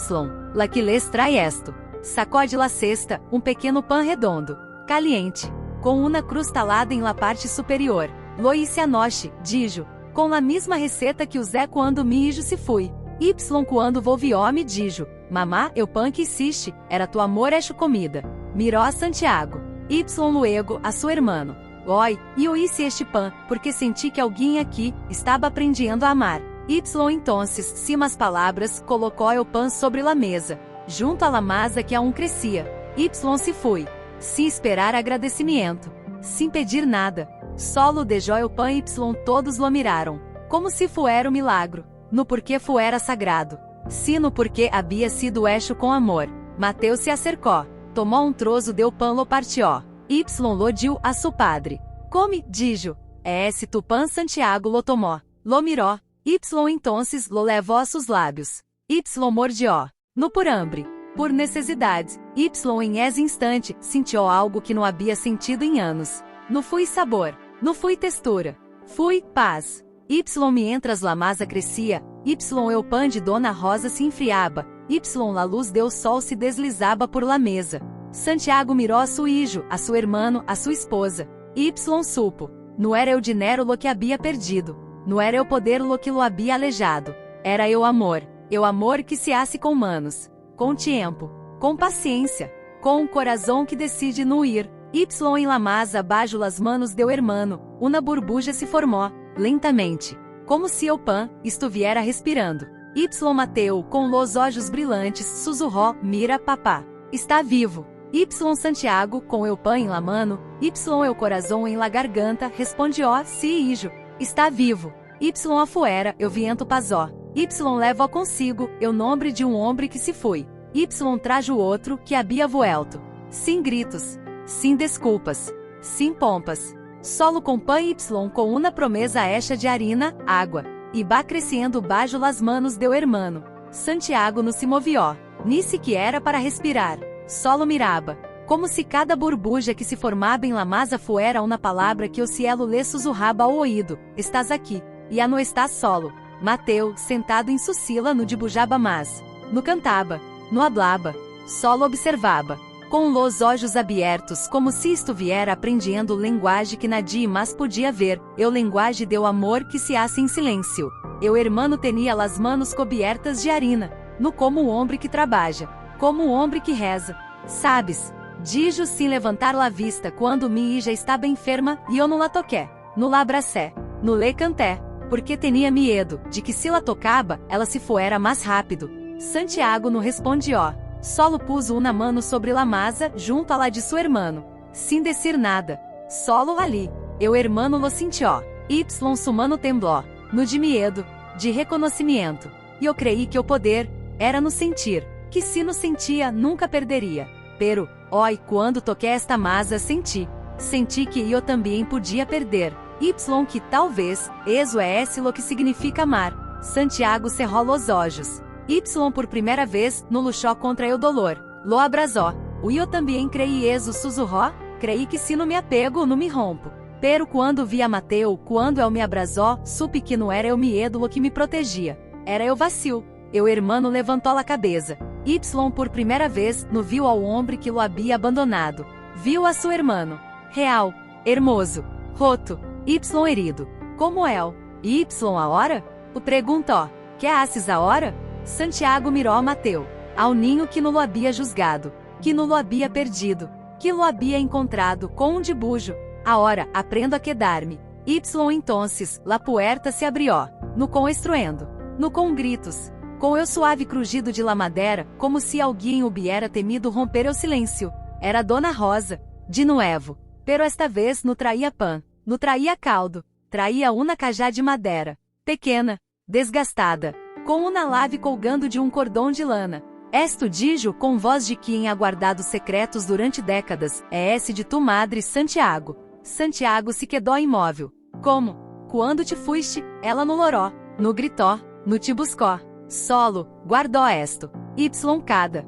la que les trae esto. Sacode la cesta, um pequeno pan redondo, caliente, com uma cruz talada em la parte superior. Lo hice anoche, dijo, com a mesma receita que usé quando mi hijo se fui. Y quando volvió me dijo, mamá, el pan que hiciste, era tu amor hecho comida. Miró a Santiago. Y luego a su hermano. Oi, e eu hice este pan, porque senti que alguém aqui estava aprendendo a amar. Y entonces, sem as palavras, colocou o pan sobre la mesa, junto a la masa que aún crescia. Y se foi. Sem esperar agradecimento. Sem pedir nada. Solo deixou o pan y todos lo miraram. Como se fuera um milagro. No porque fuera sagrado. Sino porque havia sido eixo com amor. Mateus se acercou. Tomou um troço deu pão lo partió. Y lo diu a su padre. Come, dijo. S tu pan Santiago lo tomó. Lo miró. Y entonces lo levó a sus lábios. Y mordió. No por hambre. Por necessidade. Y em esse instante, sentiu algo que não havia sentido em anos. No fui sabor. No fui textura. Fui paz. Y mientras la masa crescia. Y el pan de Dona Rosa se enfriaba. Y la luz del sol se deslizaba por la mesa. Santiago mirou a su hijo, a su hermano, a sua esposa. Y supo. Não era o dinheiro lo que havia perdido. Não era o poder lo que lo havia alejado. Era o amor que se hace com manos. Com tempo. Com paciência. Com um coração que decide não ir. Y en la masa bajo las manos del hermano, una burbuja se formó, lentamente. Como se o pan estuviera respirando. Y Mateu, com los olhos brilhantes, sussurró, mira papá. Está vivo. Y Santiago, com el pan em la mano, y el coração em la garganta, respondió, sí hijo. Está vivo. Y afuera, el viento pasó. Y levó consigo, el nombre de homem que se foi. Y trajo o outro, que havia vuelto. Sem gritos. Sem desculpas. Sem pompas. Solo com pan y com uma promesa hecha de harina, água. E va crescendo bajo las manos del hermano. Santiago no se movió. Ni siquiera para respirar. Solo miraba. Como se cada burbuja que se formava em la masa fuera uma palavra que o cielo lhe sussurraba ao ouído. Estás aqui. E não estás solo. Mateu, sentado em Susila no dibujaba mais. No cantava. No hablaba. Solo observava. Com los olhos abertos, como se estuviera aprendendo linguagem que nadie mais podia ver, eu linguagem deu amor que se hace em silêncio. Eu hermano tenia las manos cobertas de harina, no como o homem que trabalha, como o homem que reza. Sabes, dijo sem levantar la vista quando mi hija estava enferma e eu não la toqué, no la abracé, no le canté, porque tenia medo de que se la tocaba, ela se fuera mais rápido. Santiago no respondió. Solo puso una mano sobre la masa, junto a la de su hermano. Sin decir nada. Solo ali. Eu hermano lo sintió. Y su mano tembló. No de medo. De reconhecimento. E eu creí que o poder era no sentir. Que se no sentia, nunca perderia. Pero, oi, quando toquei esta masa, senti. Senti que eu também podia perder. Y que talvez, eso é esse lo que significa amar. Santiago cerrou los olhos. Y por primeira vez, no luxó contra el dolor. Lo abrazó. Eu também creí eso sussurró. Creí que se não me apego, não me rompo. Pero quando vi a Mateu, quando el me abrazó, supe que não era el medo lo que me protegia. Era el vacío. El hermano levantou a cabeça. Y por primeira vez, no viu ao homem que lo havia abandonado. Viu a su hermano. Real. Hermoso. Roto. Y herido. Como el. Y ahora? O perguntou. Que haces agora? Santiago mirou a Mateu, ao ninho que no lo havia juzgado, que no lo havia perdido, que lo havia encontrado com um dibujo. Agora, aprendo a quedar-me. Y entonces, la puerta se abrió, no com estruendo, no com gritos, com o suave crujido de la madera, como se alguém hubiera temido romper o silêncio. Era Dona Rosa, de nuevo, pero esta vez no traía pan, no traía caldo, traía uma cajá de madeira, pequena, desgastada, com uma lave colgando de um cordão de lana. Esto dijo com voz de quem aguardado secretos durante décadas, é esse de tu madre Santiago. Santiago se quedou imóvel. Como? Quando te fuiste, ela no loró, no gritou, no te buscó. Solo, guardou esto. Y cada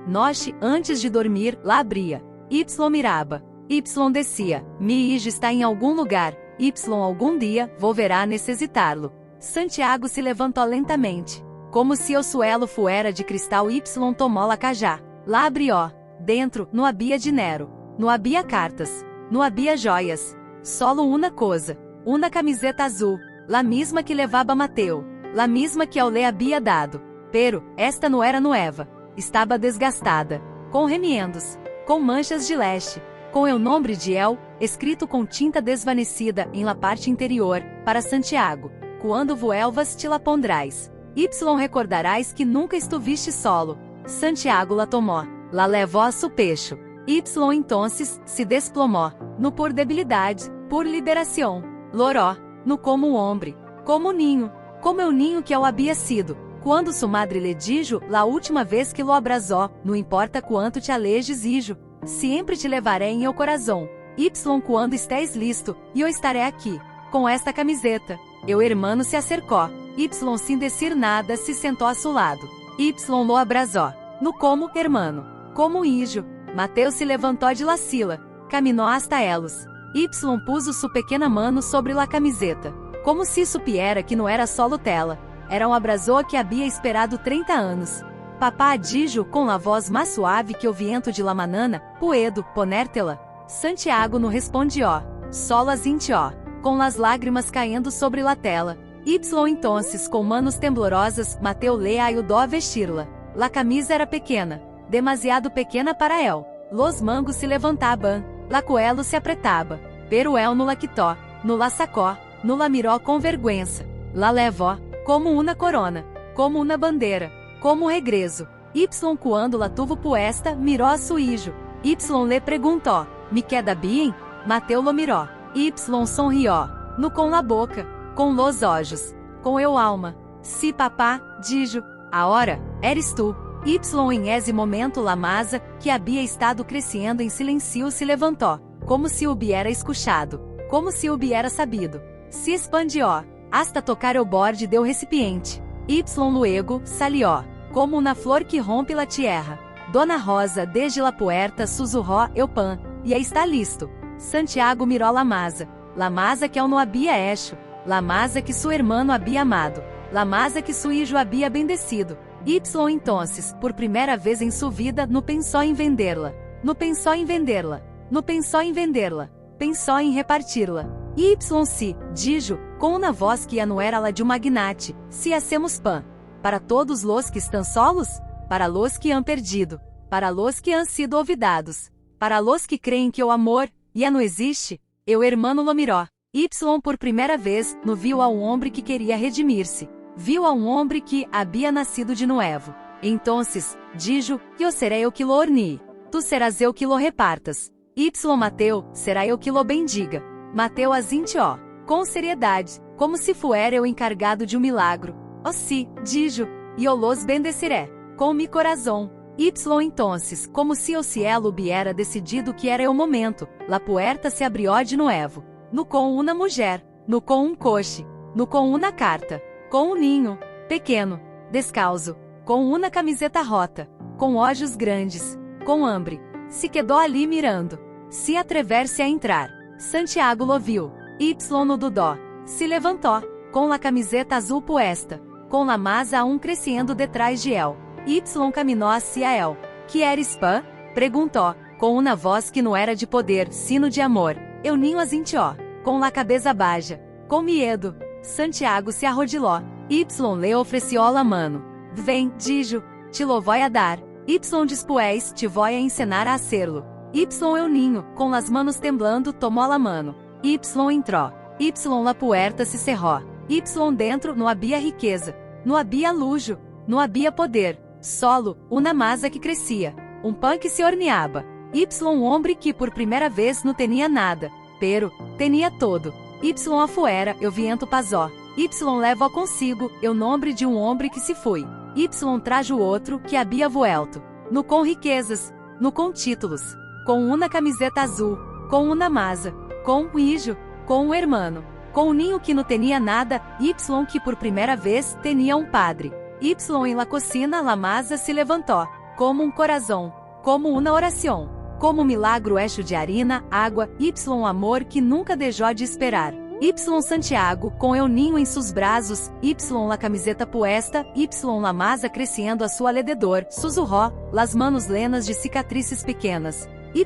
noche antes de dormir, lá abria. Y miraba. Y descia. Mi hijo está em algum lugar. Y algum dia, volverá a necessitar-lo. Santiago se levantou lentamente. Como se o suelo fuera de cristal. Y tomou a cajá. Lá abrió. Dentro, não havia dinheiro. Não havia cartas. Não havia joias. Solo uma coisa. Uma camiseta azul. La mesma que levava Mateu. La mesma que eu lhe havia dado. Pero, esta não era nueva. Estava desgastada. Com remiendos. Com manchas de leste. Com o nome de El, escrito com tinta desvanecida em la parte interior, para Santiago. Quando vuelvas te la pondrás. Y recordarás que nunca estuviste solo. Santiago la tomó. La levó a su pecho. Y entonces, se desplomó. No por debilidade, por liberação. Loró. No como o homem. Como o ninho. Como o ninho que eu havia sido. Quando su madre le dijo, la última vez que lo abrazó, não importa quanto te alejes, hijo, sempre te levaré em eu coração. Y quando estés listo, eu estaré aqui, com esta camiseta. Eu hermano se acercó. Y sin decir nada se sentou a su lado. Y lo abrazó. No como, hermano. Como hijo. Mateus se levantou de la silla. Caminhou hasta elos. Y puso su pequena mano sobre la camiseta. Como se supiera que não era solo tela. Era um abraço que havia esperado 30 anos. Papá dijo com la voz mais suave que o viento de la manana, puedo ponértela. Santiago no respondió. Solas intió. Com las lágrimas caindo sobre la tela. Y entonces com manos temblorosas, Mateu le ayudó a vestirla. La camisa era pequena. Demasiado pequena para él. Los mangos se levantaban. La coelho se apretaba. Pero él no la quitó. No la sacó. No la miró com vergüenza. La levó. Como una corona. Como una bandeira. Como regreso. Y quando la tuvo puesta, miró a su hijo. Y le perguntou. Me queda bien? Mateu lo miró. Y sonrió. No com la boca. Com los olhos. Com eu alma. Si papá, dijo. Ahora, eres tu. Y em ese momento la masa, que havia estado crescendo em silêncio se levantou. Como se hubiera escuchado. Como se hubiera sabido. Se expandió. Hasta tocar o borde del recipiente. Y luego salió. Como una flor que rompe la tierra. Dona Rosa desde la puerta susurró eu pan. E está listo. Santiago miró la masa que él no había hecho. La masa que su hermano había amado. La masa que su hijo había bendecido. Y entonces, por primeira vez em sua vida, no pensou em venderla. No pensou em venderla. No pensou em venderla. Pensou em repartirla. Y se, dijo, com uma voz que não era la de um magnate, se hacemos pan. Para todos los que estão solos? Para los que han perdido. Para los que han sido olvidados. Para los que creem que o amor, já não existe? Eu hermano lo miró. Y por primeira vez, no viu a um homem que queria redimir-se. Viu a um homem que havia nascido de novo. Entonces, dijo, eu serei eu que lo ornie. Tu serás eu que lo repartas. Y Mateu, será eu que lo bendiga. Mateu asintió. Com seriedade, como se fuera eu encargado de um milagro. Oh si, dijo, e eu los bendeciré. Com mi corazón. Y entonces, como se o cielo hubiera decidido que era o momento, la puerta se abrió de novo. No com uma mulher, no com um coche, no com uma carta, com um ninho, pequeno, descalço, com uma camiseta rota, com olhos grandes, com hambre. Se quedou ali mirando. Se atrever-se a entrar. Santiago lo viu. Y no dudó. Se levantou, com la camiseta azul puesta, com la masa aún crescendo detrás de él. Y caminhou hacia él. Que eres pan? Perguntou, com uma voz que não era de poder, sino de amor. Eu ninho asintió. Com la cabeça baixa. Com miedo. Santiago se arrodiló. Y le ofereció la mano. Vem, dijo, te lo voy a dar. Y después te voy a ensinar a hacerlo. Y eu ninho, com las manos temblando, tomou la mano. Y entró. Y la puerta se cerró. Y dentro não havia riqueza. Não havia luxo. Não havia poder. Solo, uma masa que crescia. Um pão que se horneava. Y homem que por primeira vez não tinha nada. Pero, tinha todo. Y afuera, eu viento pasó. Y leva consigo, eu nome de um homem que se foi. Y trajo outro que havia vuelto. No com riquezas. No com títulos. Com uma camiseta azul. Com uma masa. Com um hijo. Com um hermano. Com um ninho que não tinha nada. Y que por primeira vez tinha um padre. Y em la cocina la masa se levantou. Como um coração. Como uma oração. Como um milagro hecho de harina, água. Y amor que nunca deixou de esperar. Y Santiago, com el ninho em seus braços, Y la camiseta puesta, Y la masa crescendo a su alrededor, susurró, las manos lenas de cicatrices pequenas. Y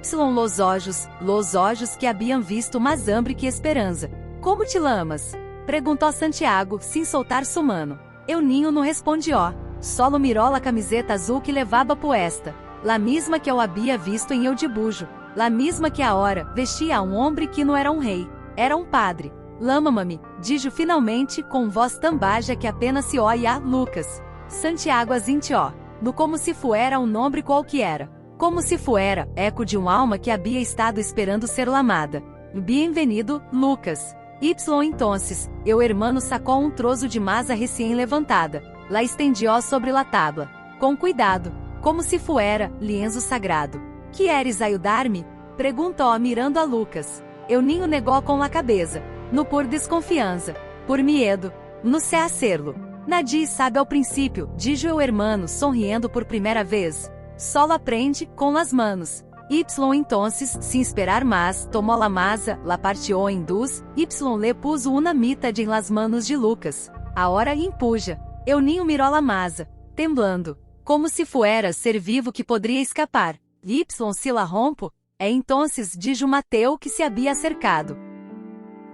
los olhos que haviam visto mais hambre que esperança. Como te lamas? Perguntou Santiago, sem soltar su mano. El ninho não respondió. Solo miró la camiseta azul que levava puesta. La misma que eu havia visto em el dibujo. La misma que agora vestia a um homem que não era um rei. Era um padre. Lama-me, dijo finalmente com voz tão baixa que apenas se oía Lucas. Santiago asintió. No como se fuera um nome qualquer. Como se fuera, eco de uma alma que havia estado esperando ser lamada. Bienvenido, Lucas. Y entonces, el hermano sacou um trozo de masa recém levantada. la estendió sobre la tabla. Com cuidado, como se fuera lienzo sagrado. Queres ayudar-me? Perguntou mirando a Lucas. Eu ninho negó com la cabeça. No por desconfiança. Por miedo. No sé hacerlo. Nadie sabe ao princípio, dijo o hermano sonriendo por primeira vez. Solo aprende com las manos. Y entonces, sin esperar más, tomó la masa, la partió en dos, y le puso una mitad en las manos de Lucas. Ahora empuja. Euninho miró la masa, temblando, como se fuera ser vivo que poderia escapar. Y se la rompo, entonces dijo Mateo que se había acercado.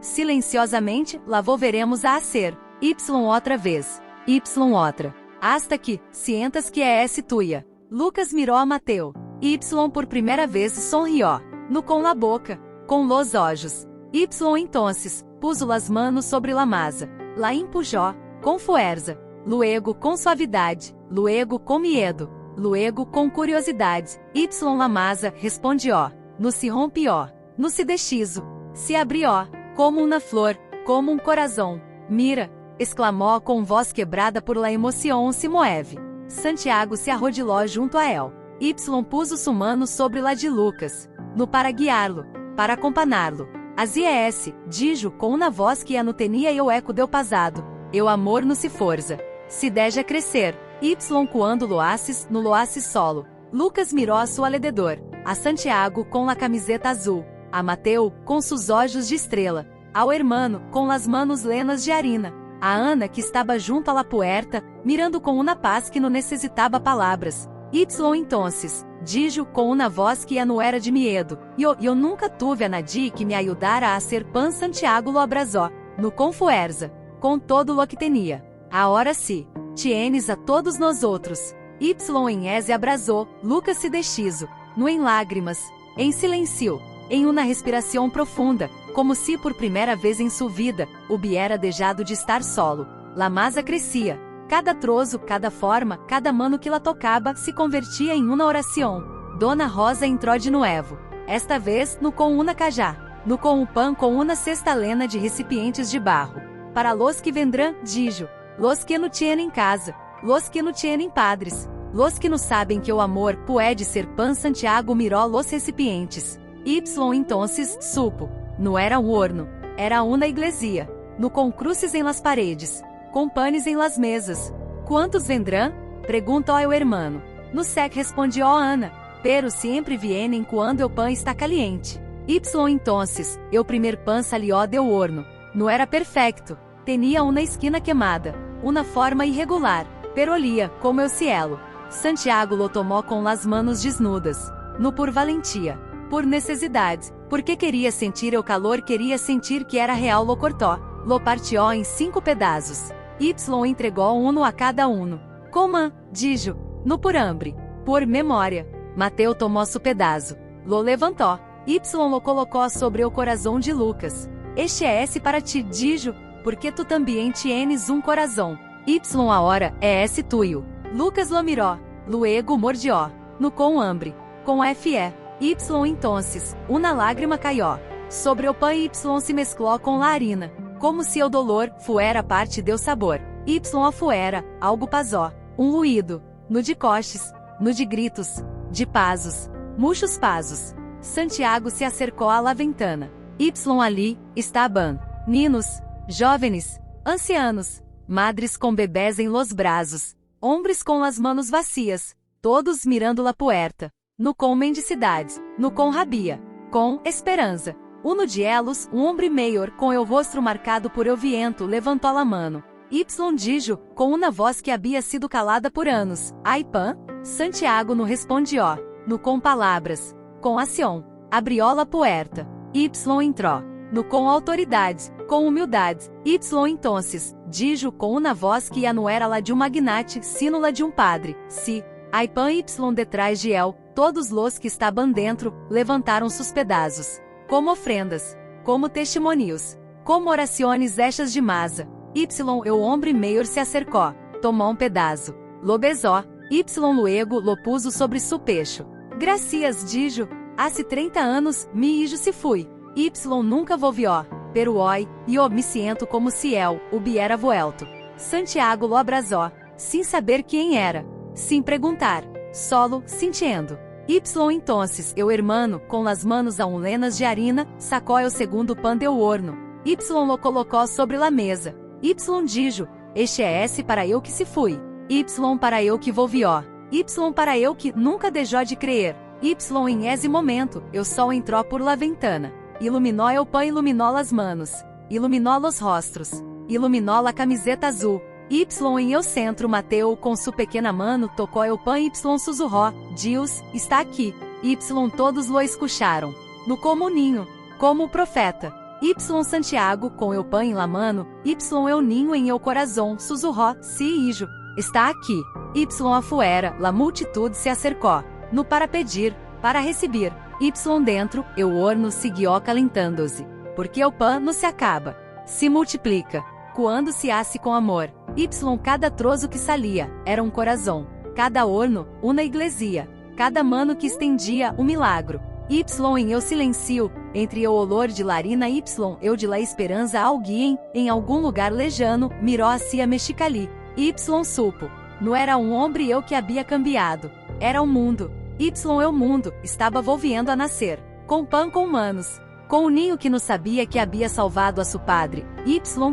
Silenciosamente, la volveremos a hacer. Y outra vez. Y outra. Hasta que, sientas que é tuya. Lucas mirou a Mateo. Y por primeira vez sonrió. No com la boca. Com los ojos. Y entonces, puso las manos sobre la masa. La empujó. Com fuerza. Luego com suavidade. Luego com miedo. Luego com curiosidade. Y la masa respondió. No se rompió. No se deshizo. Se abrió. Como uma flor. Como um corazón. Mira. Exclamó com voz quebrada por la emoción se mueve. Santiago se arrodilhou junto a él. Y puso su mano sobre la de Lucas. No para guiá-lo. Para acompanhá-lo. Así es, dijo com uma voz que não tinha o eco del pasado. Eu amor no se forza. Se deja crescer. Y quando lo haces, no lo haces solo. Lucas mirou a su alrededor. A Santiago com la camiseta azul. A Mateo com sus olhos de estrela. Ao hermano com las manos lenas de harina. A Ana que estava junto a la puerta, mirando com uma paz que não necessitava palavras. Y entonces, dijo com uma voz que não era de miedo. Eu nunca tuve a nadie que me ayudara a ser pan. Santiago lo abrazó. No com fuerza. Com todo lo que tenía. Ahora sí. Tienes a todos nós outros. Y en ese abrazó. Lucas se deshizo. No em lágrimas. Em silêncio. Em uma respiração profunda. Como se por primeira vez em sua vida, hubiera dejado de estar solo. La masa crescia. Cada trozo, cada forma, cada mano que la tocaba se convertia em uma oração. Dona Rosa entrou de novo. Esta vez, no com uma cajá. No com o pan com uma cesta lena de recipientes de barro. Para los que vendrán, dijo. Los que no tienen casa. Los que no tienen padres. Los que não sabem que o amor puede ser pan. Santiago miró los recipientes. Y entonces, supo. Não era um horno, era uma iglesia. No com cruces em las paredes, com panes em las mesas. Quantos vendrão? Perguntou ao hermano. No sec respondió Ana, pero sempre vienen quando o pan está caliente. Y entonces, el primer pan salió del horno. Não era perfecto, tinha uma esquina queimada, uma forma irregular, pero olía como el cielo. Santiago lo tomou com las manos desnudas, no por valentia. Por necessidade, porque queria sentir o calor, queria sentir que era real, lo cortó, lo partió em 5 pedaços. Y entregou um a cada um. Como? Dijo, no por hambre, por memória. Mateo tomou su pedaço, lo levantou, Y lo colocou sobre o coração de Lucas. Este é esse para ti, dijo, porque tu também tienes um coração. Y ahora é esse tuyo. Lucas lo miró, luego mordió, no com hambre, com fe. Y entonces, uma lágrima caiu. Sobre o pan Y se mesclou com la harina, como se o dolor fuera parte do sabor. Y afuera, algo pasó, ruído, no de coches, no de gritos, de pasos, muchos pasos. Santiago se acercou à la ventana. Y ali, estaban, ninos, jóvenes, ancianos, madres com bebés em los brazos, hombres com las manos vacias, todos mirando la puerta. No com mendicidade, no com rabia, com esperança. Uno de elos, um homem maior com o rosto marcado por el viento, levantou a mano. Y dijo, com uma voz que havia sido calada por anos, ai pan? Santiago no respondió, no com palavras, com ação, abrió la puerta. Y entrou, no com autoridade, com humildade. Y entonces, dijo com uma voz que não era la de um magnate, sino la de um padre, si. Ai pan Y detrás de él, todos los que estaban dentro, levantaram sus pedaços, como ofrendas, como testemunhos, como orações hechas de masa. Y el hombre maior se acercou, tomou um pedaço, lo besó, Y luego lo puso sobre su pecho. Gracias, dijo, hace 30 anos, mi hijo se fui. Y nunca volvió, pero hoy, yo me siento como se él hubiera vuelto. Santiago lo abrazó, sem saber quem era, sem perguntar, solo, sintiendo. Entonces, eu hermano, com las manos a lenas de harina, sacó el segundo pan del horno. Lo colocó sobre la mesa. Dijo, este é esse para eu que se fui. Para eu que volvió. Para eu que nunca deixou de crer. Em esse momento, el sol entró por la ventana. Iluminou el pan, iluminou las manos. Iluminou los rostros. Iluminou la camiseta azul. Em el centro, Mateu, com sua pequena mano, tocou el pan. Sussurró, Deus, está aqui. Todos lo escucharam. No como ninho, como o profeta. Santiago, com el pan em la mano. El ninho em el corazón, sussurró, sí, hijo, está aqui. Afuera, la multitud se acercou. No para pedir, para receber. Dentro, el horno siguió calentando-se. Porque o pan não se acaba. Se multiplica. Quando se hace com amor. Cada trozo que salia, era um coração. Cada horno, uma iglesia. Cada mano que estendia, um milagro. Em eu silencio, entre o olor de larina eu de la esperança alguém, em algum lugar lejano, miró hacia Mexicali. Supo. Não era um homem eu que havia cambiado. Era o mundo. O mundo, estava volviendo a nascer. Com pan com manos. Com o ninho que não sabia que havia salvado a seu padre.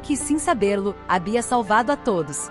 Que sem saberlo, havia salvado a todos.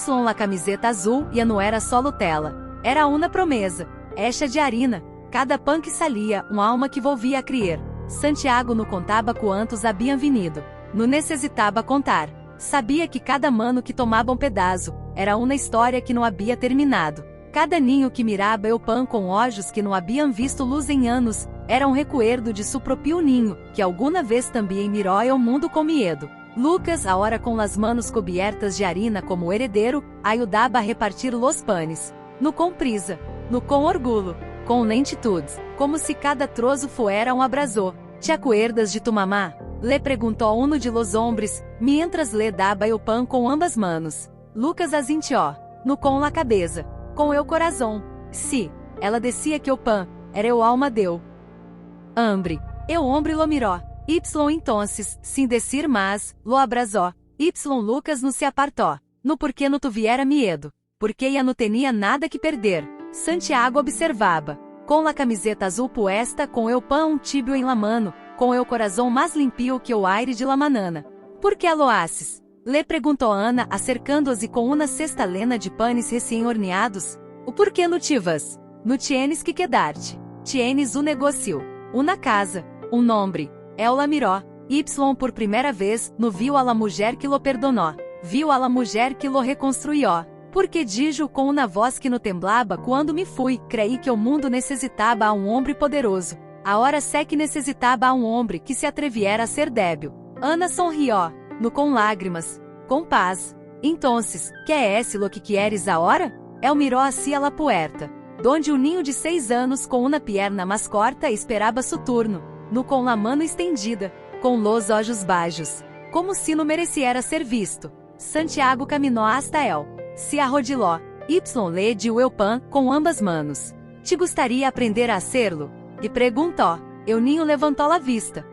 La camiseta azul e não era só tela. Era uma promessa. Echa de harina. Cada pan que salia, uma alma que volvia a criar. Santiago não contava quantos haviam venido. Não necessitava contar. Sabia que cada mano que tomava um pedaço, era uma história que não havia terminado. Cada ninho que mirava o pan com olhos que não haviam visto luz em anos, era um recuerdo de seu próprio ninho, que alguma vez também mirou o mundo com medo. Lucas, agora com as manos cobertas de harina como herdeiro, ajudava a repartir los panes. No com prisa, no com orgulho, com lentitude, como se cada trozo fuera um abrazo. ¿Te acuerdas de tu mamá? Le perguntou uno de los hombres, mientras le daba o pan com ambas manos. Lucas asintió, no com la cabeça, com el corazón. Sí, ela decía que o pan era o alma deu. Hambre. El hombre lo miró. Entonces, sin decir más, lo abrazó. Lucas não se apartó. No porque não tuviera miedo. Porque ya não tinha nada que perder. Santiago observava. Com la camiseta azul puesta, com el pan tibio em la mano, com el corazón mais limpio que o aire de la manana. ¿Por que lo haces? Le perguntou Ana, acercando-se com uma cesta lena de panes recém-horneados. O porquê não tivas? No tienes que quedar-te. Tienes negocio. Uma casa. Nombre. El la miró. Por primeira vez, no viu a la mulher que lo perdonou. Viu a la mulher que lo reconstruiu. Porque dijo com uma voz que não temblava quando me fui, creí que o mundo necessitava a um homem poderoso. Agora sé que necessitava a um homem que se atreviera a ser débil. Ana sonrió, no com lágrimas, com paz. Entonces, que é esse lo que quieres agora? El miró hacia la puerta, donde o ninho de 6 anos com uma pierna mais corta esperava su turno, no com la mano estendida, com los olhos baixos, como se não mereciera ser visto. Santiago caminhou hasta el. Se arrodiló. Le dio el pan com ambas manos. Te gostaria aprender a hacerlo? E perguntou. El ninho levantou a vista.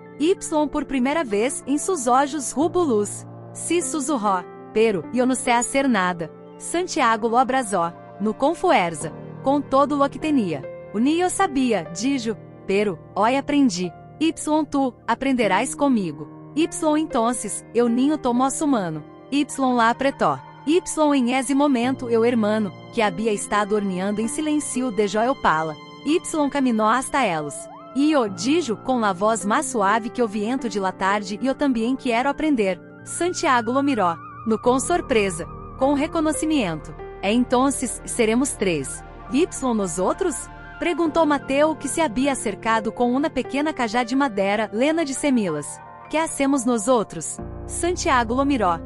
Por primeira vez em seus olhos rubo luz. Se sussurró. Pero, eu não sei hacer nada. Santiago lo abrazó. No com fuerza. Com todo lo que tinha. O ninho sabia, dijo. Pero, hoy aprendi. Tu, aprenderás comigo. Entonces, el ninho tomou su mano. La apretou. Em esse momento eu hermano, que havia estado horneando em silêncio de Joel Pala. Caminhou hasta elos. E eu dijo com a voz mais suave que o viento de la tarde e eu também quero aprender. Santiago lo miró, no com surpresa, com reconhecimento. Entonces, seremos 3. Nos outros? Perguntou Mateu que se havia acercado com uma pequena cajá de madeira, lena de semilas. Que hacemos nós outros? Santiago lo miró.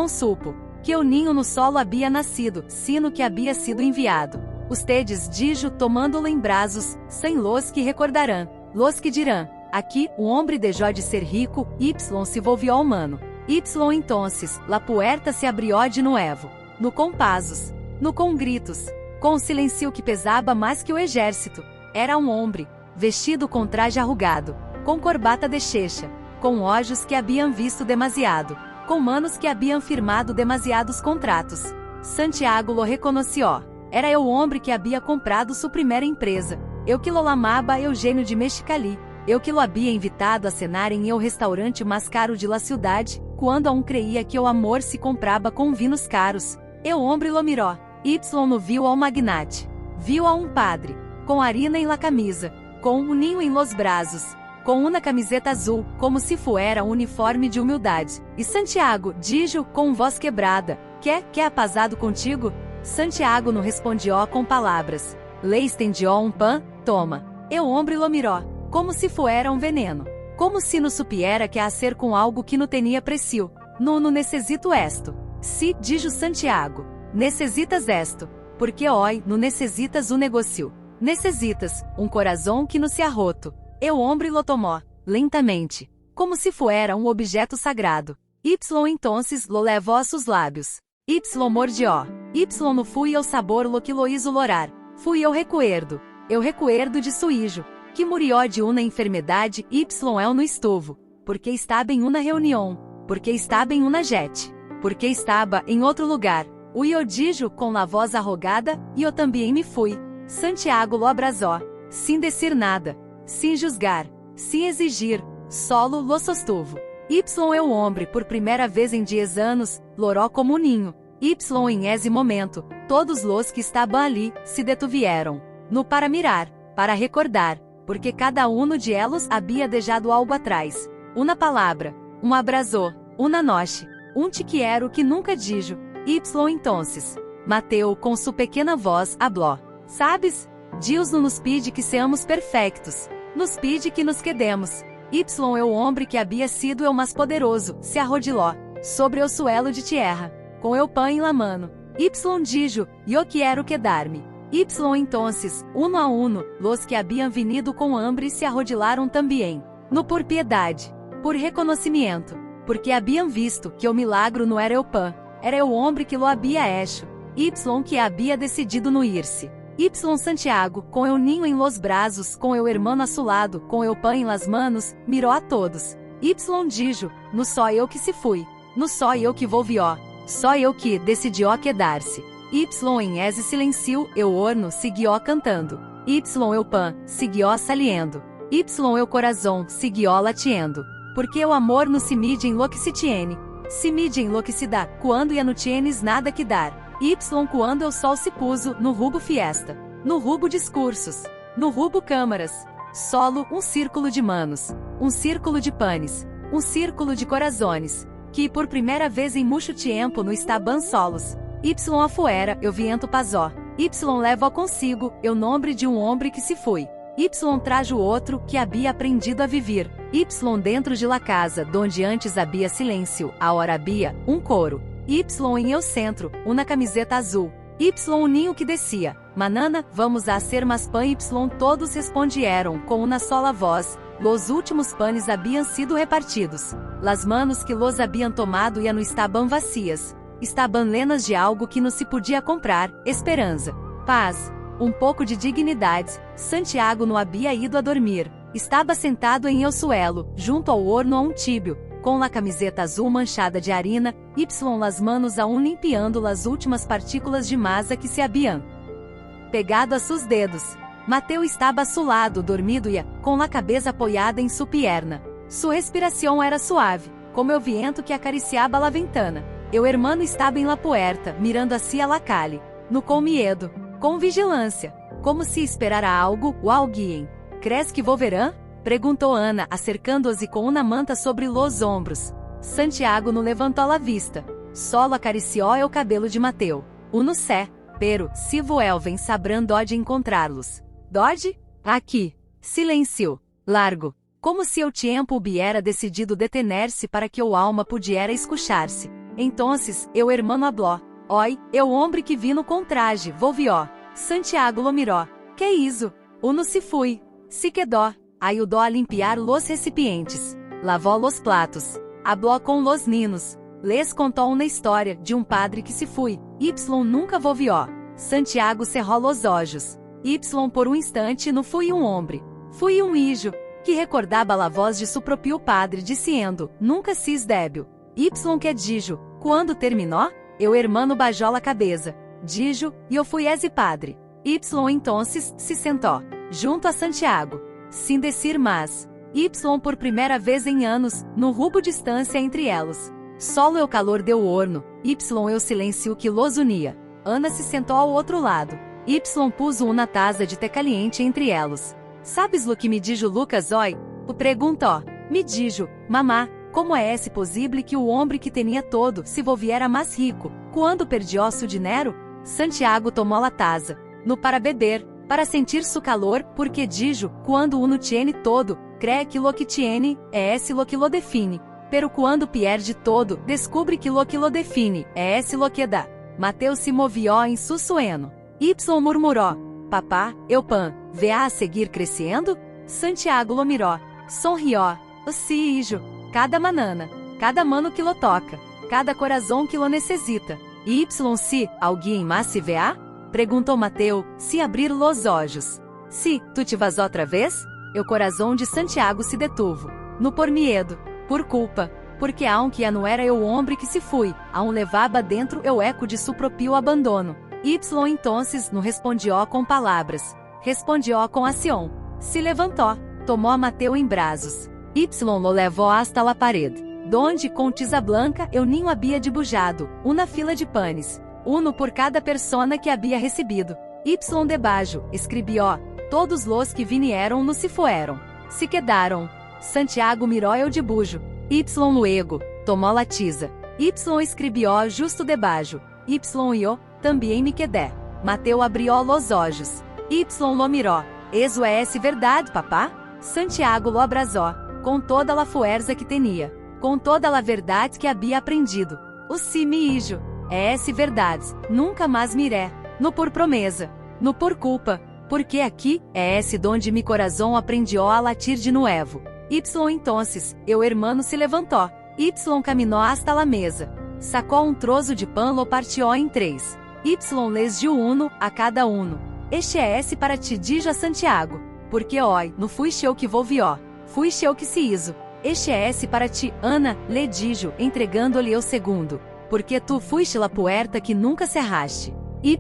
Supo. Que o ninho no solo havia nascido, sino que havia sido enviado. Ustedes, dijo, tomando-lo em braços, sem los que recordarão, los que dirão, aqui, o homem deixou de ser rico, se volvió humano. Entonces, la puerta se abrió de nuevo. No com pasos, no com gritos, com o silêncio que pesava mais que o exército. Era um homem, vestido com traje arrugado, com corbata de checha, com olhos que haviam visto demasiado, com manos que haviam firmado demasiados contratos. Santiago lo reconheció. Era eu o homem que havia comprado sua primeira empresa. Eu que lo lamaba Eugênio de Mexicali. Eu que lo havia invitado a cenar em eu restaurante mais caro de la cidade, quando aún creía que o amor se comprava com vinos caros. Eu homem lo miró. Y no viu ao magnate. Viu a um padre, com harina em la camisa, com um ninho em los braços, com uma camiseta azul, como se fuera um uniforme de humildade. E Santiago, dijo, com voz quebrada, que é apazado contigo? Santiago não respondió com palavras. Le estendió um pan, toma. Eu homem lo miró, como se fuera um veneno. Como se no supiera que a hacer com algo que no tenia precio. No necessito esto. Si, dijo Santiago. Necessitas esto. Porque hoy no necessitas um negocio. Necessitas um corazón que no se arroto. Eu homem lo tomó, lentamente, como se fuera um objeto sagrado. Y entonces lo levó a sus lábios. Y mordió. Y no fui eu sabor lo que lo hizo lorar. Fui eu recuerdo de su hijo, que murió de uma enfermedade. Y eu no estuvo, porque estava em uma reunião, porque estava em uma jet, porque estava em outro lugar. O eu dijo com la voz arrogada, e eu também me fui. Santiago lo abrazó, sem dizer nada, sem juzgar, sem exigir, solo lo sostuvo. Y eu homem por primeira vez em 10 anos, loró como um ninho. Y em esse momento, todos los que estavam ali, se detuvieron. No para mirar, para recordar, porque cada uno de elos havia deixado algo atrás. Uma palavra, um abraço, uma noche, um te quiero que nunca dijo. Y entonces, Mateo com sua pequena voz habló. Sabes? Deus não nos pede que seamos perfeitos. Nos pede que nos quedemos. Y eu homem que havia sido eu mais poderoso, se arrodiló, sobre o suelo de tierra, com eu pan em la mano. Y dijo, yo quiero quedar-me. Y entonces, uno a uno, los que haviam venido com hambre se arrodilaram também. No por piedade, por reconhecimento, porque haviam visto que o milagro não era eu pan, era eu homem que lo havia hecho. Y que havia decidido no ir-se. Y Santiago, com eu ninho em los braços, com eu hermano a su lado, com eu pan em las manos, miró a todos. Y dijo, no só eu que se fui, no só eu que volvió, só eu que decidió quedar-se. Y em esse silêncio, eu horno seguió cantando. Y eu pan, seguió saliendo. Y eu corazón, seguió latiendo. Porque o amor no se mide em lo que se tiene. Se mide em lo que se dá, quando ya no tienes nada que dar. Y quando o sol se puso, no rubo fiesta, no rubo discursos, no rubo câmaras, solo um círculo de manos, um círculo de panes, um círculo de corazones, que por primeira vez em muito tempo no estaban solos. Y afuera, eu viento pasó. Y levo consigo, eu nombre de um homem que se foi. Y trajo outro que havia aprendido a viver. Y dentro de la casa, donde antes havia silêncio, agora havia um coro. Y em eu centro, uma camiseta azul. Y um ninho que descia. Manana, vamos a hacer mais pan. Y todos respondieron com uma sola voz. Los últimos panes haviam sido repartidos. Las manos que los haviam tomado ya no estaban vacías. Estaban llenas de algo que não se podia comprar, esperança, paz, um pouco de dignidade. Santiago não havia ido a dormir. Estava sentado em el suelo, junto ao horno a um tíbio, com la camiseta azul manchada de harina. Y las manos aún limpiando las últimas partículas de masa que se haviam pegado a sus dedos. Mateo estava a su lado, dormido e, com la cabeça apoiada em sua pierna. Sua respiração era suave, como o viento que acariciaba la ventana. Eu hermano estava em la puerta, mirando hacia la calle, no com miedo, com vigilância, como se esperara algo ou alguém. Crees que volverão? Perguntou Ana, acercando-se com uma manta sobre los ombros. Santiago não levantou a vista. Solo acariciou o cabelo de Mateo. Uno sé, pero, si vuelven sabrán dónde encontrá-los. Dónde? Aqui. Silencio. Largo. Como se o tempo hubiera decidido detener-se para que o alma pudiera escuchar-se. Entonces, eu hermano habló. Oi, eu homem que vino com traje, volvió. Santiago lo miró. Que isso? Uno se fui. Se quedó. Ayudó a limpiar los recipientes. Lavó los platos. Habló com los ninos. Les contou uma história de um padre que se foi. Y nunca volvió. Santiago cerró los olhos. Y por um instante não fui um homem. Fui um hijo, que recordava a voz de seu próprio padre dizendo, nunca sis débil. Y que dijo, quando terminou? eu hermano bajola cabeça, dijo, e eu fui esse padre. Y entonces se sentou, junto a Santiago, sem decir mais. Y por primeira vez em anos, no rubo distância entre elos. Solo eu calor deu horno, Y eu silêncio que los unia. Ana se sentou ao outro lado. Y puso uma taça de té caliente entre elos. Sabes lo que me dijo Lucas hoy? O perguntou. Me dijo, mamá, como é esse possível que o homem que tinha todo se volviera mais rico, quando perdió su dinheiro? Santiago tomou a taça, no para beber, para sentir su calor, porque dijo, quando uno tiene todo, cree que lo que tiene, é esse lo que lo define. Pero quando pierde todo, descubre que lo define, é esse lo que dá. Mateus se movió em su sueno. Y murmuró, papá, eu pan, vea a seguir crescendo? Santiago lo miró, sonrió, sí, hijo, cada manana, cada mano que lo toca, cada corazón que lo necessita. Y se, alguém mais se vea? Perguntou Mateu, se abrir los olhos. Si, tu te vas outra vez? O coração de Santiago se detuvo. No por miedo, por culpa, porque aunque já não era eu o homem que se fui, aún levava dentro o eco de su propio abandono. Y entonces no respondió com palavras, respondió com ação. Se levantou, tomou a Mateu em braços. Y lo levou hasta la parede, donde com tiza blanca eu ninho havia dibujado, uma fila de panes, uno por cada persona que havia recebido. Y debaixo, escribió, todos los que vinieron no se fueron, se quedaram. Santiago mirou eu dibujo. Y luego, tomou la tiza. Y escribió justo debaixo. Y eu, também me quedé. Mateu abrió los olhos. Y lo miró. Eso é verdade, papá? Santiago lo abrazó, com toda a fuerza que tinha, com toda a verdade que havia aprendido. O si mi hijo, é verdade, nunca mais miré, no por promesa, no por culpa, porque aqui é donde mi corazón aprendió a latir de nuevo. Y entonces, eu hermano se levantou. Y caminhou hasta la mesa, sacou trozo de pão lo partió em 3. Y les dio uno a cada uno. Este é para ti, dijo a Santiago, porque hoy não fui eu que volvió, fui eu que se hizo. Este é para ti, Ana, le dijo, entregando-lhe o segundo, porque tu fuiste la puerta que nunca cerraste. Y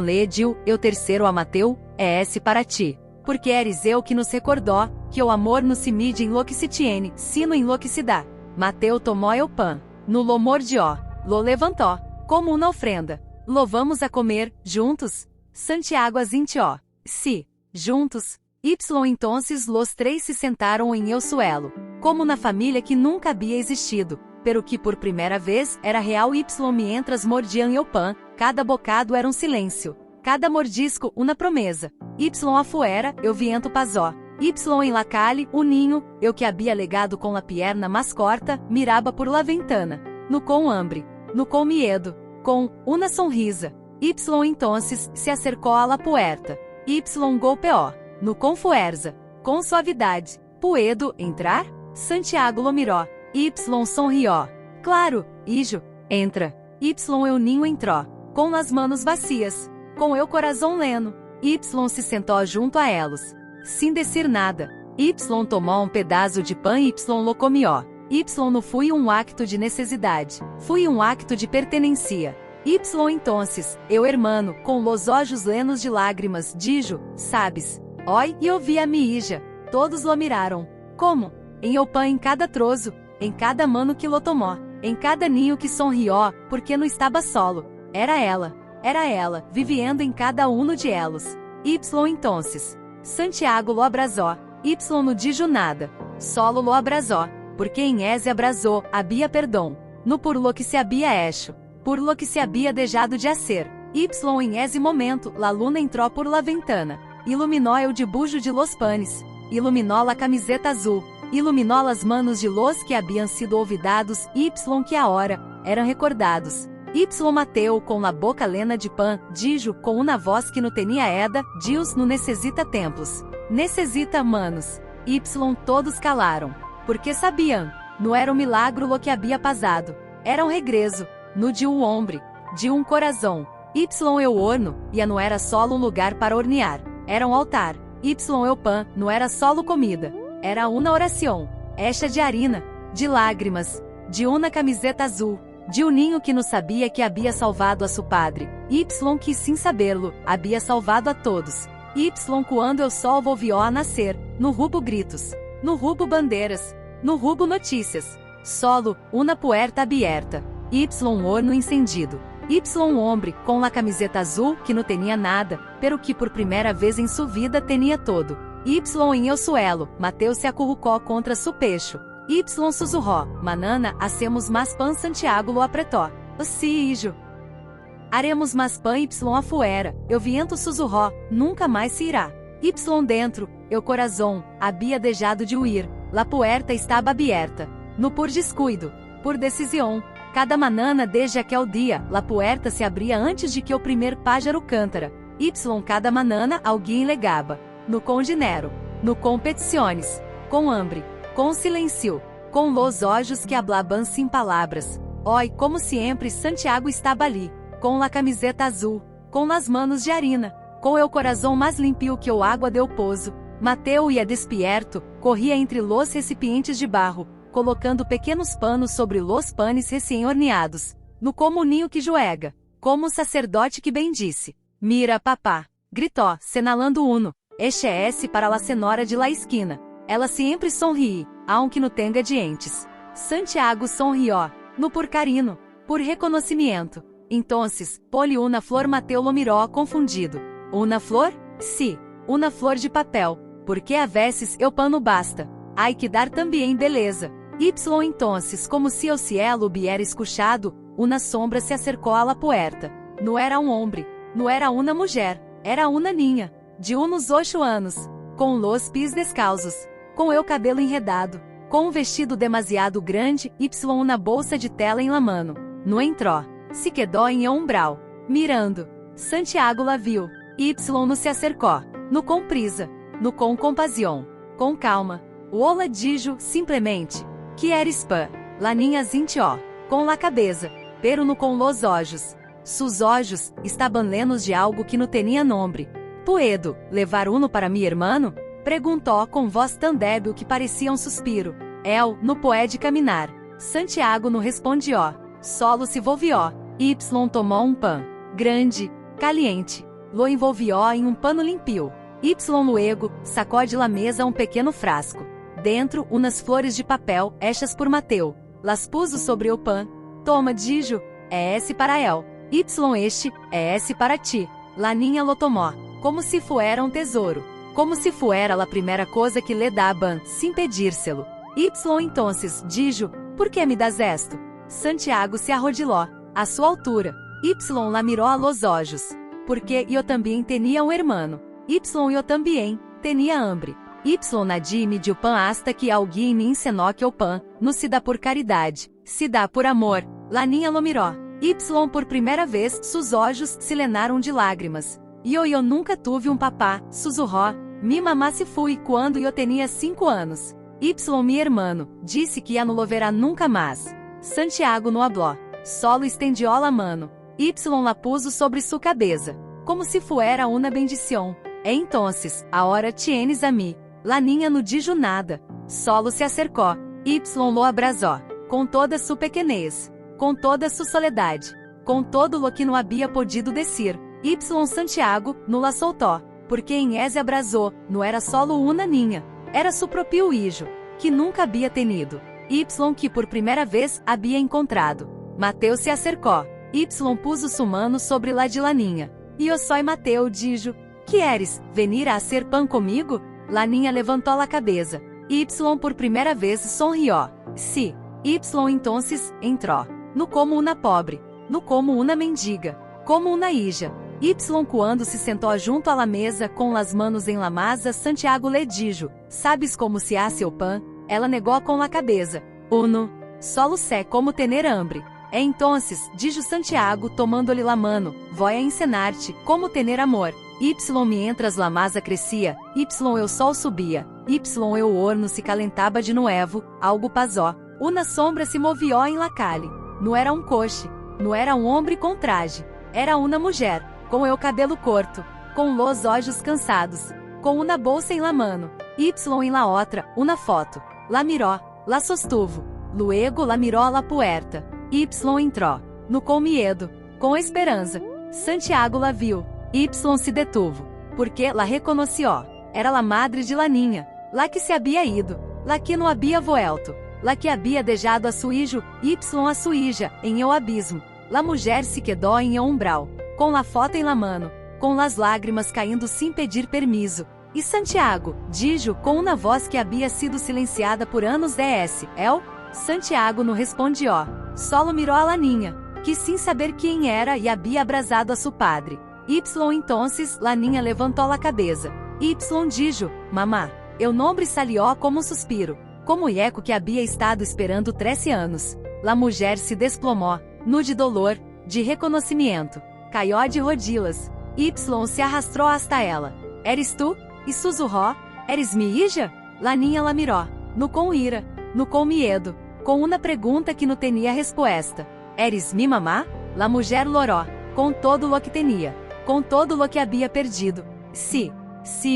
le dio, eu terceiro a Mateu, é para ti, porque eres eu que nos recordou, que o amor não se mide em lo que se tiene, sino em lo que se dá. Mateu tomou o pão, no lo mordió, lo levantou, como uma ofrenda. Lo vamos a comer, juntos? Santiago asintió. Sí, juntos. Y entonces los 3 se sentaram em el suelo, como na família que nunca havia existido, pero que por primeira vez era real. Y mientras mordiam el pão, cada bocado era silêncio, cada mordisco uma promesa. Y afuera, eu viento pasó. Y em la calle, o ninho, eu que havia legado com la pierna mais corta, miraba por la ventana, no com hambre, no com miedo, com uma sonrisa. Y entonces se acercou a la puerta. Y golpeó, no com fuerza, com suavidade. Puedo entrar? Santiago lo miró. Y sonrió. Claro, hijo, entra. Y el ninho entró, com as manos vacias, com el corazón leno. Y se sentou junto a elos, sem decir nada. Y tomou pedaço de pão e lo comió. Y não foi acto de necessidade, foi acto de pertenencia. Y entonces, eu hermano, com los olhos lenos de lágrimas, dijo, sabes, hoy e ouvi a mi hija, todos lo miraram. Como? Em el pão em cada trozo, em cada mano que lo tomou, em cada ninho que sonrió, porque não estava solo. Era ela, viviendo em cada uno de elos. Y entonces, Santiago lo abrazó. Y não dijo nada, solo lo abrazó, porque em ese abrazó, havia perdão, no por lo que se havia hecho, por lo que se havia deixado de hacer. Y em ese momento, la luna entró por la ventana, iluminou el dibujo de los panes, iluminou la camiseta azul, iluminou las manos de los que haviam sido olvidados. Y que agora eram recordados. Y Mateu, com la boca lena de pão, dijo com uma voz que não tinha eda, Deus não necessita templos, necessita manos. Y todos calaram, porque sabiam, não era milagro lo que havia passado, era regresso, no de homem, de coração. Y el horno, já não era solo lugar para hornear, era altar. Y el pão, não era solo comida, era uma oração, hecha de harina, de lágrimas, de uma camiseta azul, De um ninho que não sabia que havia salvado a su padre, y que sem saberlo, havia salvado a todos. Y quando eu sol volvió a nascer, no rubo gritos, no rubo bandeiras, no rubo notícias. Solo, una puerta abierta. Y horno incendido. Y hombre, com la camiseta azul que não tinha nada, pero que por primeira vez em sua vida tinha todo. Y em eu suelo, Mateus se acurrucó contra su pecho. Y sussurró, manana, hacemos mais pan Santiago lo apretó. Sí, hijo. Haremos mais pan y afuera, eu viento sussurró, nunca mais se irá. Y dentro, eu corazón, havia deixado de huir, la puerta estava aberta. No por descuido, por decisão, cada manana desde aquele dia, la puerta se abria antes de que o primeiro pájaro cântara. Y cada manana alguém legaba. No com dinheiro, no competições, com hambre, com silêncio, com los olhos que hablaban sem palavras. Oi, como sempre Santiago estava ali, com la camiseta azul, com las manos de harina, com el corazón mais limpio que o água del pozo. Mateu ia despierto, corria entre los recipientes de barro, colocando pequenos panos sobre los panes recém-horneados, no como o ninho que juega, como o sacerdote que bendisse. Mira, papá, gritou, senalando uno. Este é para la senhora de la esquina. Ela sempre sorri, aunque não tenha dientes. Santiago sonrió, no por carinho, por reconhecimento. Entonces, poli una flor Mateu lo miró confundido. Una flor? Sí, una flor de papel, porque a veces eu pano basta. Ai que dar também beleza. Y entonces, como se o cielo hubiera escuchado, una sombra se acercou a la puerta. Não era homem, não era uma mulher, era uma ninha. De uns 8 anos, com los pés descalços, com el cabelo enredado, com um vestido demasiado grande y uma bolsa de tela em la mano. No entró, se quedou em el umbral, mirando. Santiago la viu, y no se acercou, no com prisa, no com compasión, com calma. Ola dijo simplesmente, que eres pã, la ninha zintió, com la cabeça, pero no com los olhos. Sus olhos estaban llenos de algo que não tinha nome. Puedo levar uno para mi hermano? Perguntou com voz tão débil que parecia um suspiro. El não pode caminhar. Santiago não respondió. Solo se volvió. Y tomou um pão grande, caliente. Lo envolvió em um pano limpio. Y luego sacou de la mesa um pequeno frasco. Dentro, unas flores de papel, hechas por Mateu. Las puso sobre o pão. Toma, dijo. É esse para el. Y este, é esse para ti. La niña lo tomó, como se fuera um tesouro. Como se fuera la primeira coisa que le daban, sin pedírselo. Y entonces, dijo, ¿por que me das esto? Santiago se arrodiló, a sua altura. Y la miró a los ojos. Porque eu também tinha um hermano. Y eu também tinha hambre. Y nadie me dio pão hasta que alguém me ensinou que o pão não se dá por caridade, se dá por amor. La niña lo miró. Y por primeira vez sus olhos se llenaram de lágrimas. E eu nunca tuve um papá, sussurró. Mi mamá se foi quando eu tinha 5 anos. Y mi hermano, disse que ya no lo verá nunca mais. Santiago no habló. Solo estendió la mano. Y la puso sobre su cabeça, como se fuera una bendición. E entonces, ahora tienes a mí. La niña no dijo nada. Solo se acercó. Y lo abrazó, com toda su pequenez, com toda su soledade, com todo lo que não havia podido decir. Y Santiago no la soltó, porque em ese abraçou, não era solo una niña, era su propio hijo, que nunca havia tenido. Y que por primeira vez havia encontrado. Mateu se acercou. Y puso su mano sobre la de la niña. E eu soy Mateu, dijo, ¿quieres venir a hacer pan comigo? La niña levantou la cabeça. Y por primeira vez sonrió. Sí. Y entonces entró. No como una pobre, no como una mendiga, como una hija. Y quando se sentou junto a la mesa com las manos em la masa, Santiago le dijo, ¿sabes como se hace o pão? Ela negou com la cabeça. Uno, solo sé como tener hambre. E entonces, dijo Santiago tomando-lhe la mano, voy a ensinar-te como tener amor. Y mientras la masa crescia, y el sol subia, y el horno se calentava de nuevo, algo pasó. Una sombra se movió em la calle. Não era um coche, não era um homem com traje, era uma mulher, com el cabelo corto, com los olhos cansados, com uma bolsa em la mano, y em la outra, uma foto. La miró, la sostuvo, luego la miró a la puerta. Y entró. No com miedo. Com esperança. Santiago la viu. Y se detuvo. Porque la reconoció. Era la madre de Laninha. La que se había ido. La que no había vuelto. La que había dejado a su hijo, Y a su hija, em el abismo. La mulher se quedó em el umbral. Com la foto em la mano. Com las lágrimas caindo sem pedir permiso. E Santiago, dijo com uma voz que havia sido silenciada por anos El? Santiago no respondió. Solo miró a Laninha, que sem saber quem era e havia abrasado a su padre. Y entonces, Laninha levantou la cabeça. Y dijo, mamá. Eu nombre salió como um suspiro, como o eco que havia estado esperando 13 anos. La mulher se desplomó, nu de dolor, de reconhecimento. Caió de rodillas. Y se arrastrou hasta ela. Eres tu? E sussurró, eres mi hija? Laninha la miró, no com ira, no com miedo, com uma pergunta que não tinha resposta. Eres mi mamá? La mulher loró, com todo lo que tinha, com todo lo que havia perdido. Sí,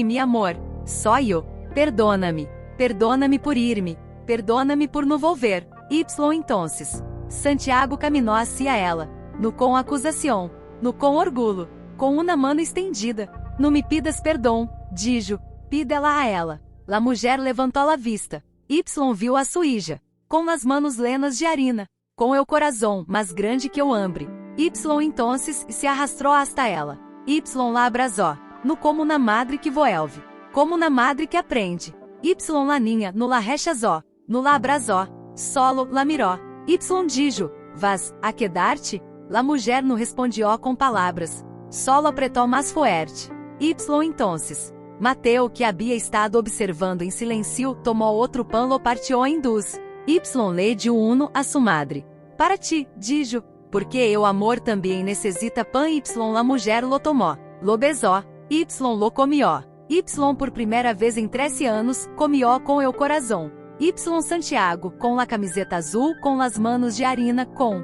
mi amor, só eu. Perdona-me, perdona-me por ir-me, perdona-me por não volver. Y entonces. Santiago caminhou hacia ela, no com acusação, no com orgulho, com uma mano estendida. Não me pidas perdão, dijo, pídela a ela. La mulher levantou a vista. Y viu a sua hija, com as manos lenas de harina, com el corazón mais grande que o hambre. Y entonces se arrastrou hasta ela. Y la abrazó, no como una madre que vuelve, como una madre que aprende. Y Laninha no la rechazó, no la abrazó, solo la miró. Y dijo, vas a quedar-te? La mulher no respondió com palavras, solo apretou mais fuerte. Y entonces. Mateo, que havia estado observando em silêncio, tomou outro pão, lo partiu em dois. Y le dio uno a su madre. Para ti, dijo, porque el amor também necessita pão. Y la mulher lo tomou, lo besó, Y lo comió. Y por primeira vez em 13 anos, comió com el corazón. Y Santiago, com la camiseta azul, com las manos de harina, com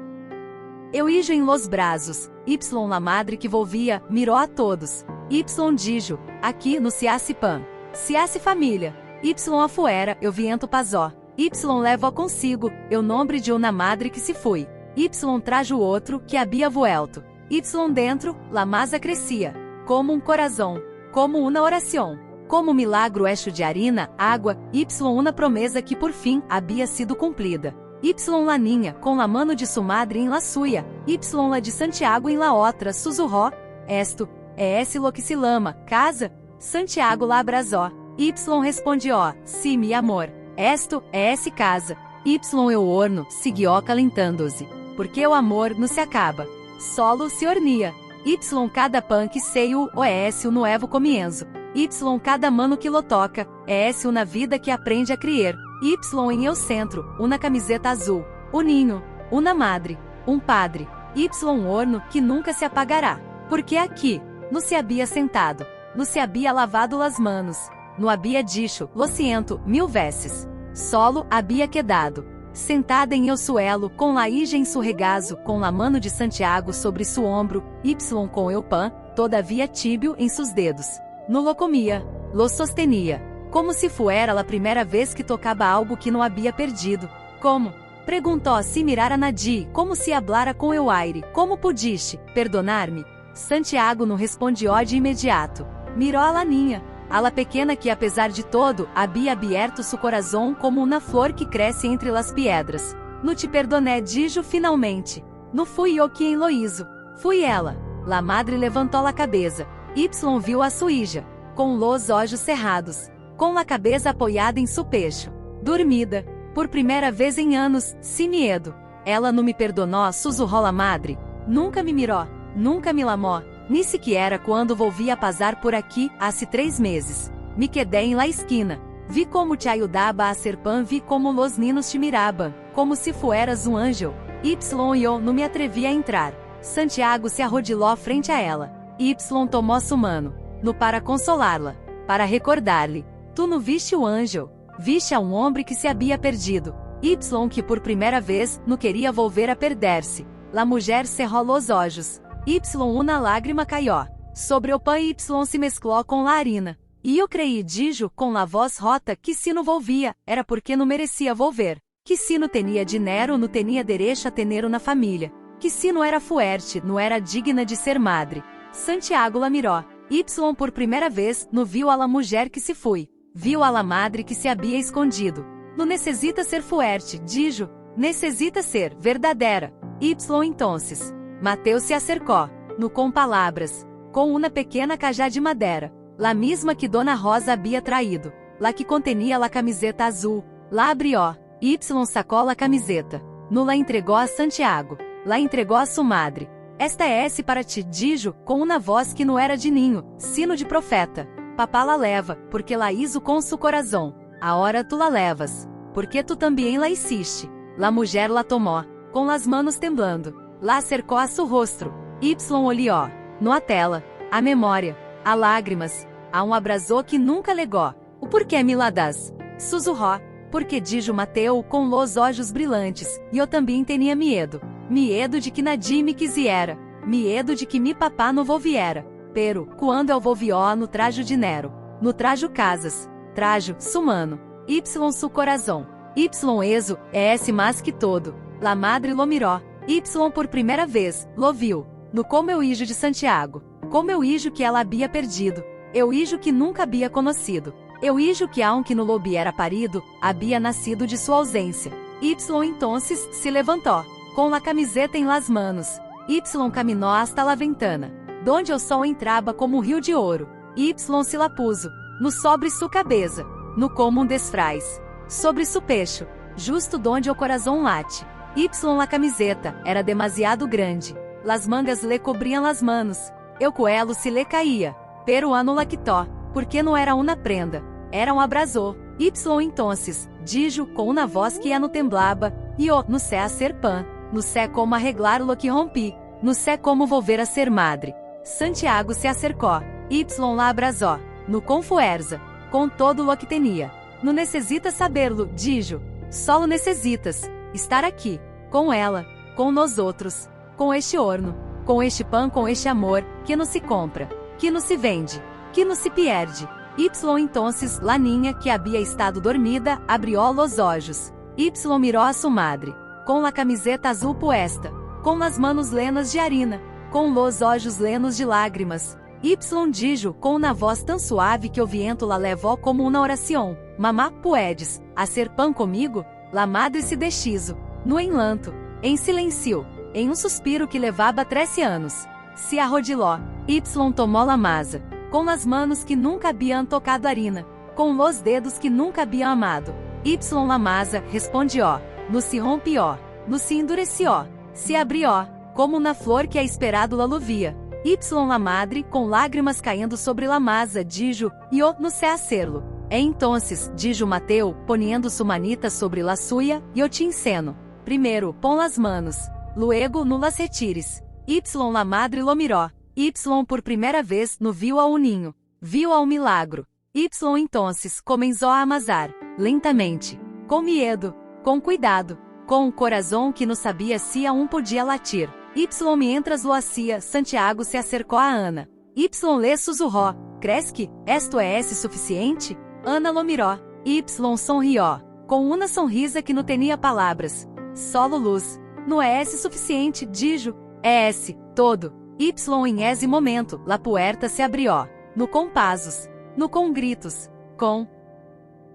eu hijo em los brazos. Y la madre que volvia, mirou a todos. Y dijo, aqui no se hace pan, se hace família. Y afuera, eu viento pasó. Y levou consigo, eu nombre de uma madre que se foi. Y trajo outro, que havia vuelto. Y dentro, la masa crescia, como corazón, como uma oração, como milagro hecho de harina, água. Y uma promesa que por fim havia sido cumprida. Y Laninha, com la mano de su madre em la suya, Y la de Santiago em la otra, sussurró, esto é esse lo que se lama, casa? Santiago la abrazó. Y respondió, sí, mi amor, esto é esse casa. Y el horno siguió calentando-se, porque o amor não se acaba, solo se hornia. Y cada pan que seio o é esse o nuevo comienzo. Y cada mano que lo toca, é esse uma vida que aprende a criar. Y em el centro, uma camiseta azul, ninho, uma madre, padre. Y horno que nunca se apagará, porque aqui, no se havia sentado, no se havia lavado las manos, no havia dicho, lo siento, 1000 veces. Solo havia quedado, sentada em el suelo, com la hija em su regazo, com la mano de Santiago sobre su ombro, Y com el pan, todavia tibio em sus dedos. No lo comia, lo sostenia, como se fuera la primeira vez que tocava algo que não havia perdido. Como? Perguntou se mirar a Nadi, como se hablara com el aire, como pudiste perdonar-me? Santiago não respondió de imediato. Mirou a Laninha, a la pequena que apesar de todo, havia aberto su corazón como uma flor que cresce entre las piedras. No te perdoné, dijo finalmente. Não fui eu quem lo hizo, fui ela. La madre levantou a cabeça. Y viu a sua hija, com los olhos cerrados, com a cabeça apoiada em su pecho, dormida, por primeira vez em anos, sem medo. Ela não me perdonou, sussurrou a madre. Nunca me mirou, nunca me lamó, ni siquiera quando volvi a pasar por aqui, há 3 meses. Me quedei em la esquina. Vi como te ayudaba a hacer pan, vi como los ninos te miraban, como se fueras um ángel. Y eu não me atrevi a entrar. Santiago se arrodilou frente a ela. Y tomou sua mano, no para consolá-la, para recordar-lhe, tu não viste o anjo, viste a um homem que se havia perdido. Y que por primeira vez, não queria volver a perder-se. La mulher cerrou los olhos. Y uma lágrima caiu sobre o pão. Y se mesclou com la harina. E eu creí, dijo com la voz rota, que se não volvia, era porque não merecia volver, Que si não tenia dinheiro, não tenia direito a tener na família. Que si não era fuerte, não era digna de ser madre. Santiago la miró. Y por primeira vez, não viu a la mulher que se foi. Viu a la madre que se havia escondido. Não necessita ser fuerte, dijo. Necessita ser verdadeira. Y entonces. Mateus se acercou. No com palavras. Com uma pequena cajá de madeira. La misma que Dona Rosa havia traído. La que contenia la camiseta azul. La abrió. Y sacou la camiseta. No la entregou a Santiago. La entregou a sua madre. Esta é esse para ti, dijo, com uma voz que não era de ninho, sino de profeta. Papá la leva, porque la hizo com su corazón. Ahora tu la levas, porque tu também la hiciste. La mulher la tomó, com las manos temblando. La acercou a su rostro. Y olhou. No a tela, a memória, a lágrimas, a abraço que nunca legó. O porquê me la das? Sussurró, porque dijo Mateu com los olhos brilhantes, e eu também tinha medo. Medo de que nadie me quisiera. Medo de que mi papá não volviera. Pero, quando eu volvió no trajo dinheiro. No trajo casas. Trajo, sumano. Y su corazón. Y eso, é esse mais que todo. La madre lo miró. Y por primeira vez, lo viu. No como eu hijo de Santiago. Como eu hijo que ela havia perdido. Eu hijo que nunca havia conhecido. Eu hijo que aunque no lobi era parido, havia nascido de sua ausência. Y entonces se levantou. Com la camiseta em las manos. Y caminhou hasta la ventana. Donde o sol entrava como um rio de ouro. Y se la puso. No sobre su cabeça. No como um desfraz. Sobre su pecho. Justo donde o coração late. Y la camiseta era demasiado grande. Las mangas le cobriam las manos. El cuello se le caía. Pero ano la quitó. Porque não era uma prenda. Era abraço. Y entonces, dijo com uma voz que no temblava. E no sé a ser pan. No sé como arreglar lo que rompi. No sé como volver a ser madre. Santiago se acercou. Y la abraçou. No com fuerza. Com todo lo que tenia. Não necessita saberlo, dijo. Solo necessitas estar aqui. Com ela. Com nós outros. Com este horno. Com este pão, com este amor, que não se compra. Que não se vende. Que não se perde. Y entonces la niña que havia estado dormida, abrió los olhos. Y miró a sua madre. Com la camiseta azul puesta. Com las manos lenas de harina. Com los olhos lenos de lágrimas. Y dijo com uma voz tão suave que o viento la levou como uma oração. Mamá, puedes hacer pão comigo? La madre se deshizo. No enlanto. Em silêncio. Em suspiro que levava 13 anos. Se arrodiló. Y tomou la masa. Com as manos que nunca haviam tocado harina. Com los dedos que nunca haviam amado. Y la masa respondió. No se rompió. No se endureció. Se abrió. Como na flor que a esperado la luvia. Y la madre, com lágrimas caindo sobre la masa, dijo, yo no sé hacerlo. E entonces, dijo Mateu, poniendo su manita sobre la suya, yo te enseno. Primeiro, pon las manos. Luego, no las retires. Y la madre lo miró. Y por primeira vez, no viu a ninho. Viu a milagro. Y entonces, comenzó a amasar, lentamente. Com medo. Com cuidado. Com um coração que não sabia se podia latir. Y mientras lo hacía, Santiago se acercou a Ana. Y le sussurró, ¿crees que esto é suficiente? Ana lo miró. Y sonrió. Com uma sonrisa que não tinha palavras. Solo luz. Não é suficiente, dijo. É esse, todo. Y em esse momento, la puerta se abrió. No com pasos. No com gritos. Com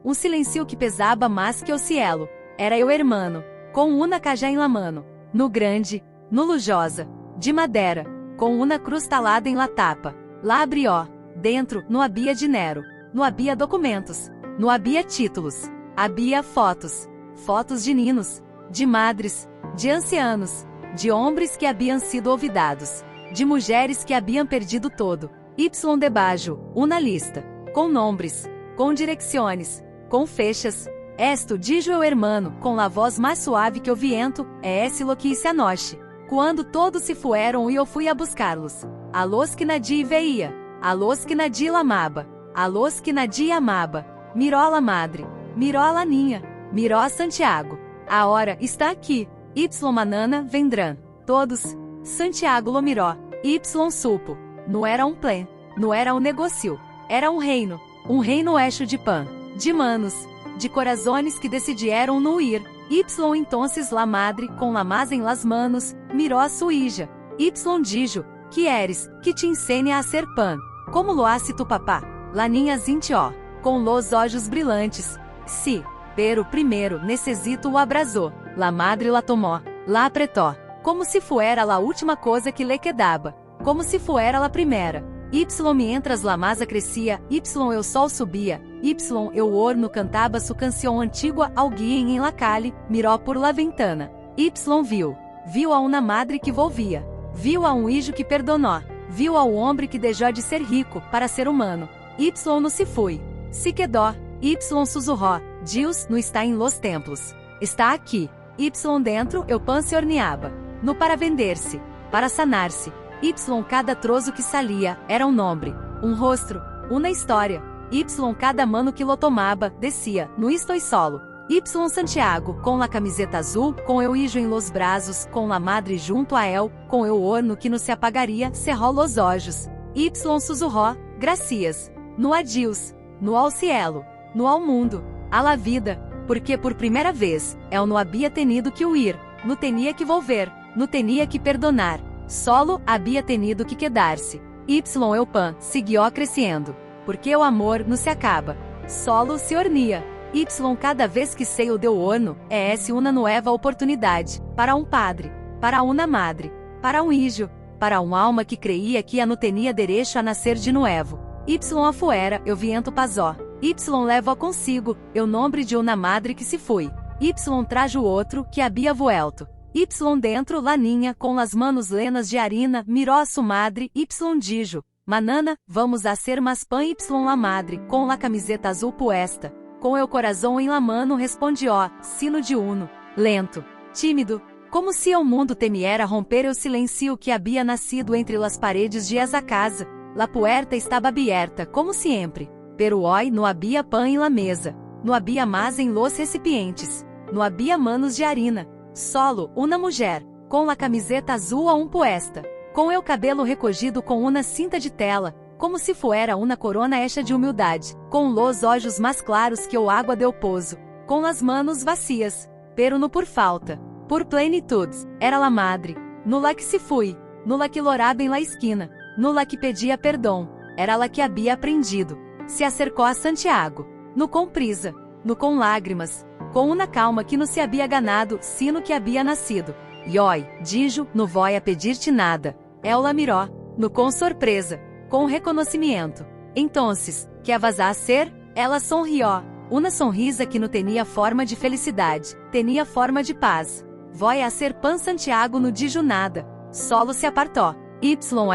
um silêncio que pesava mais que o cielo. Era eu hermano. Com uma cajá em la mano. No grande. No lujosa, de madeira, com uma cruz talada em la tapa. Lá abrió. Dentro, não havia dinheiro. Não havia documentos. Não havia títulos. Havia fotos. Fotos de ninos. De madres. De ancianos. De homens que haviam sido olvidados. De mulheres que haviam perdido todo. Y debaixo, uma lista. Com nomes. Com direcciones. Com fechas. Esto, dijo eu hermano, com la voz mais suave que o viento, é esse lo que hice anoche. Quando todos se fueron e eu fui a buscá-los. A los que nadie veía. A los que nadie amaba. A los que nadie amaba. Miró a la madre. Miró a la niña. Miró a Santiago. A hora está aqui. Y manana vendrán. Todos. Santiago lo miró. Y supo. Não era plan. Não era negócio. Era reino. Reino hecho de pão. De manos. De corazones que decidiram não ir. Y entonces la madre, com la mas em las manos, miró a su hija. Y dijo, que eres, que te ensine a hacer pan. Como lo hace tu papá? La niña zintió, com los ojos brilhantes. Sí, pero primero necesito o abraço. La madre la tomó, la apretó, como se fuera la última coisa que le quedaba, como se fuera la primera. Y mientras la masa crescia, el sol subia, el horno cantaba su canção antigua alguien en la calle, miró por la ventana. Viu a uma madre que volvia, viu a hijo que perdonou, viu ao homem que deixou de ser rico para ser humano. No se foi, se quedó, sussurró, Deus no está em los templos, está aqui. Dentro el pan se horneaba, no para vender-se, para sanar-se. Cada trozo que salia era um nome, um rosto, uma história. Cada mano que lo tomaba descia, no estoy solo. Santiago, com la camiseta azul, com eu hijo em los braços, com la madre junto a él, com eu horno que no se apagaria, cerró los ojos. Sussurró, gracias, no adiós, no ao cielo, no ao mundo, a la vida, porque por primeira vez, él no había tenido que huir, no tenía que volver, no tenía que perdonar. Solo había tenido que quedar-se. El pan siguió crescendo, porque o amor não se acaba. Solo se hornia. Cada vez que saio do horno, uma nova oportunidade, para padre, para uma madre, para hijo, para alma que creía que não tinha direito a nascer de novo. Afuera, el viento pasó. Levou consigo, o nome de uma madre que se foi. Trajo outro que había vuelto. Dentro la niña, com las manos lenas de harina, miró a su madre. Dijo, manana, vamos a hacer más pan. La madre, com la camiseta azul puesta, com el corazón em la mano, respondió, sino de uno, lento, tímido, como se o mundo temiera romper el silencio que había nascido entre las paredes de esa casa. La puerta estaba abierta, como sempre, pero hoy no había pan en la mesa, no había más en los recipientes, no había manos de harina. Solo, uma mulher, com a camiseta azul a puesta, com el cabelo recogido com uma cinta de tela, como se fuera uma corona hecha de humildade, com los olhos mais claros que o água del pozo, com as manos vacias, pero no por falta, por plenitude, era la madre, no la que se fui, no la que loraba em la esquina, no la que pedia perdão, era la que había aprendido, se acercou a Santiago, no com prisa, no com lágrimas, com uma calma que não se havia ganado, sino que havia nascido. E oi, dijo, não vou a pedir-te nada. Ela miró, no com surpresa, com reconhecimento. Entonces, que vas a hacer? Ela sonrió, uma sonrisa que não tinha forma de felicidade, tinha forma de paz. Vou a hacer pan. Santiago não dijo nada, solo se apartou.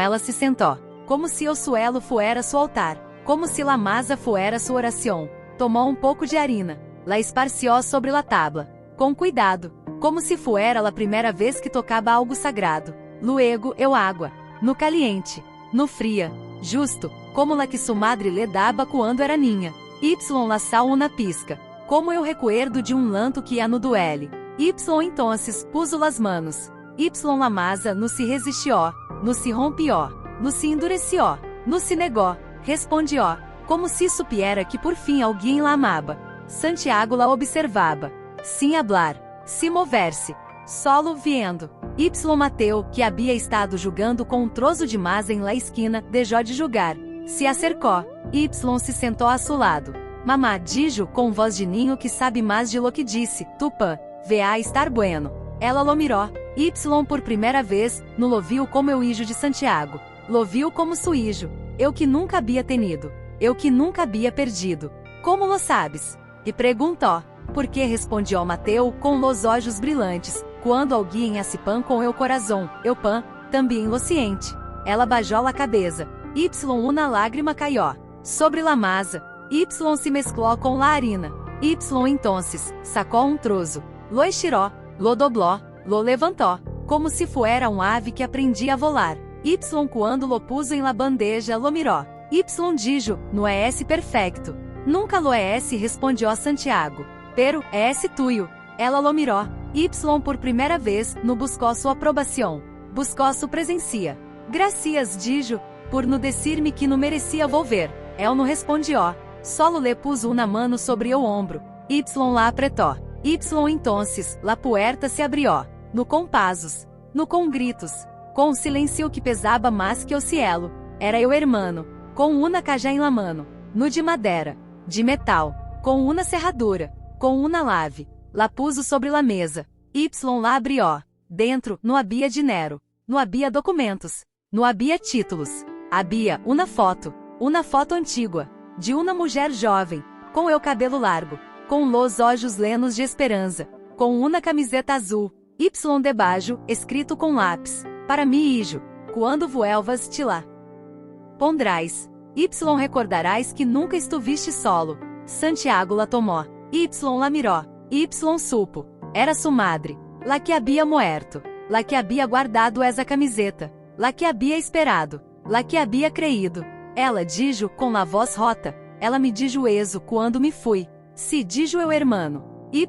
Ela se sentou, como se o suelo fuera su altar, como se la masa fuera su oração. Tomou um pouco de harina, la esparció sobre la tabla, com cuidado, como se fuera la primeira vez que tocaba algo sagrado. Luego eu água, no caliente, no fria, justo, como la que su madre le daba quando era niña. La sal una pisca, como eu recuerdo de lanto que há no duele. Entonces puso las manos. La masa no se resistió, no se rompió, no se endureció, no se negó, respondió, como se supiera que por fim alguém la amaba. Santiago la observava, sem hablar, se mover-se, solo viendo. Mateu, que havia estado jugando com trozo de masa em la esquina, deixou de jogar, se acercou. Se sentou a seu lado. Mamá, dijo, com voz de ninho que sabe mais de lo que disse, Tupã, ve a estar bueno. Ela lo miró. Por primeira vez, no lo viu como eu hijo de Santiago. Lo viu como su hijo, eu que nunca havia tenido, eu que nunca havia perdido. Como lo sabes? E perguntou. Porque respondió Mateu com los olhos brilhantes, quando alguém hace pan com el corazón, eu pan, também lo siente. Ela bajou a cabeça. Uma lágrima caiu sobre la masa. Se mesclou com la harina. Entonces, sacou um trozo, lo estiró, lo dobló, lo levantou, como se fuera ave que aprendia a volar. Quando lo puso em la bandeja, lo miró. Dijo, no é esse perfecto. Nunca lo é esse, respondió Santiago. Pero, é esse tuyo. Ela lo miró. Por primeira vez, no buscou sua aprovação. Buscou sua presencia. Gracias, dijo, por no decir-me que não merecia volver. El não respondió. Solo le puso uma mano sobre o ombro. La apretou. Y entonces, la puerta se abrió. No com pasos. No com gritos. Com um silêncio que pesava mais que o cielo. Era eu hermano. Com uma cajá em la mano. No de madeira. De metal. Com uma serradura. Com uma lave. La puso sobre la mesa. Y la abrió. Dentro, não havia dinheiro. Não havia documentos. Não havia títulos. Havia uma foto antiga, de uma mulher jovem, com o cabelo largo, com los olhos lenos de esperança, com uma camiseta azul, Y debaixo, escrito com lápis, para mim hijo, quando vuelvas te lá pondrás, Y recordarás que nunca estuviste solo. Santiago la tomó, Y la miró, Y supo, era su madre, la que havia muerto, la que havia guardado essa camiseta, la que havia esperado, la que havia creído. Ela dijo com la voz rota, ela me dijo eso quando me fui. Se dijo eu hermano. Y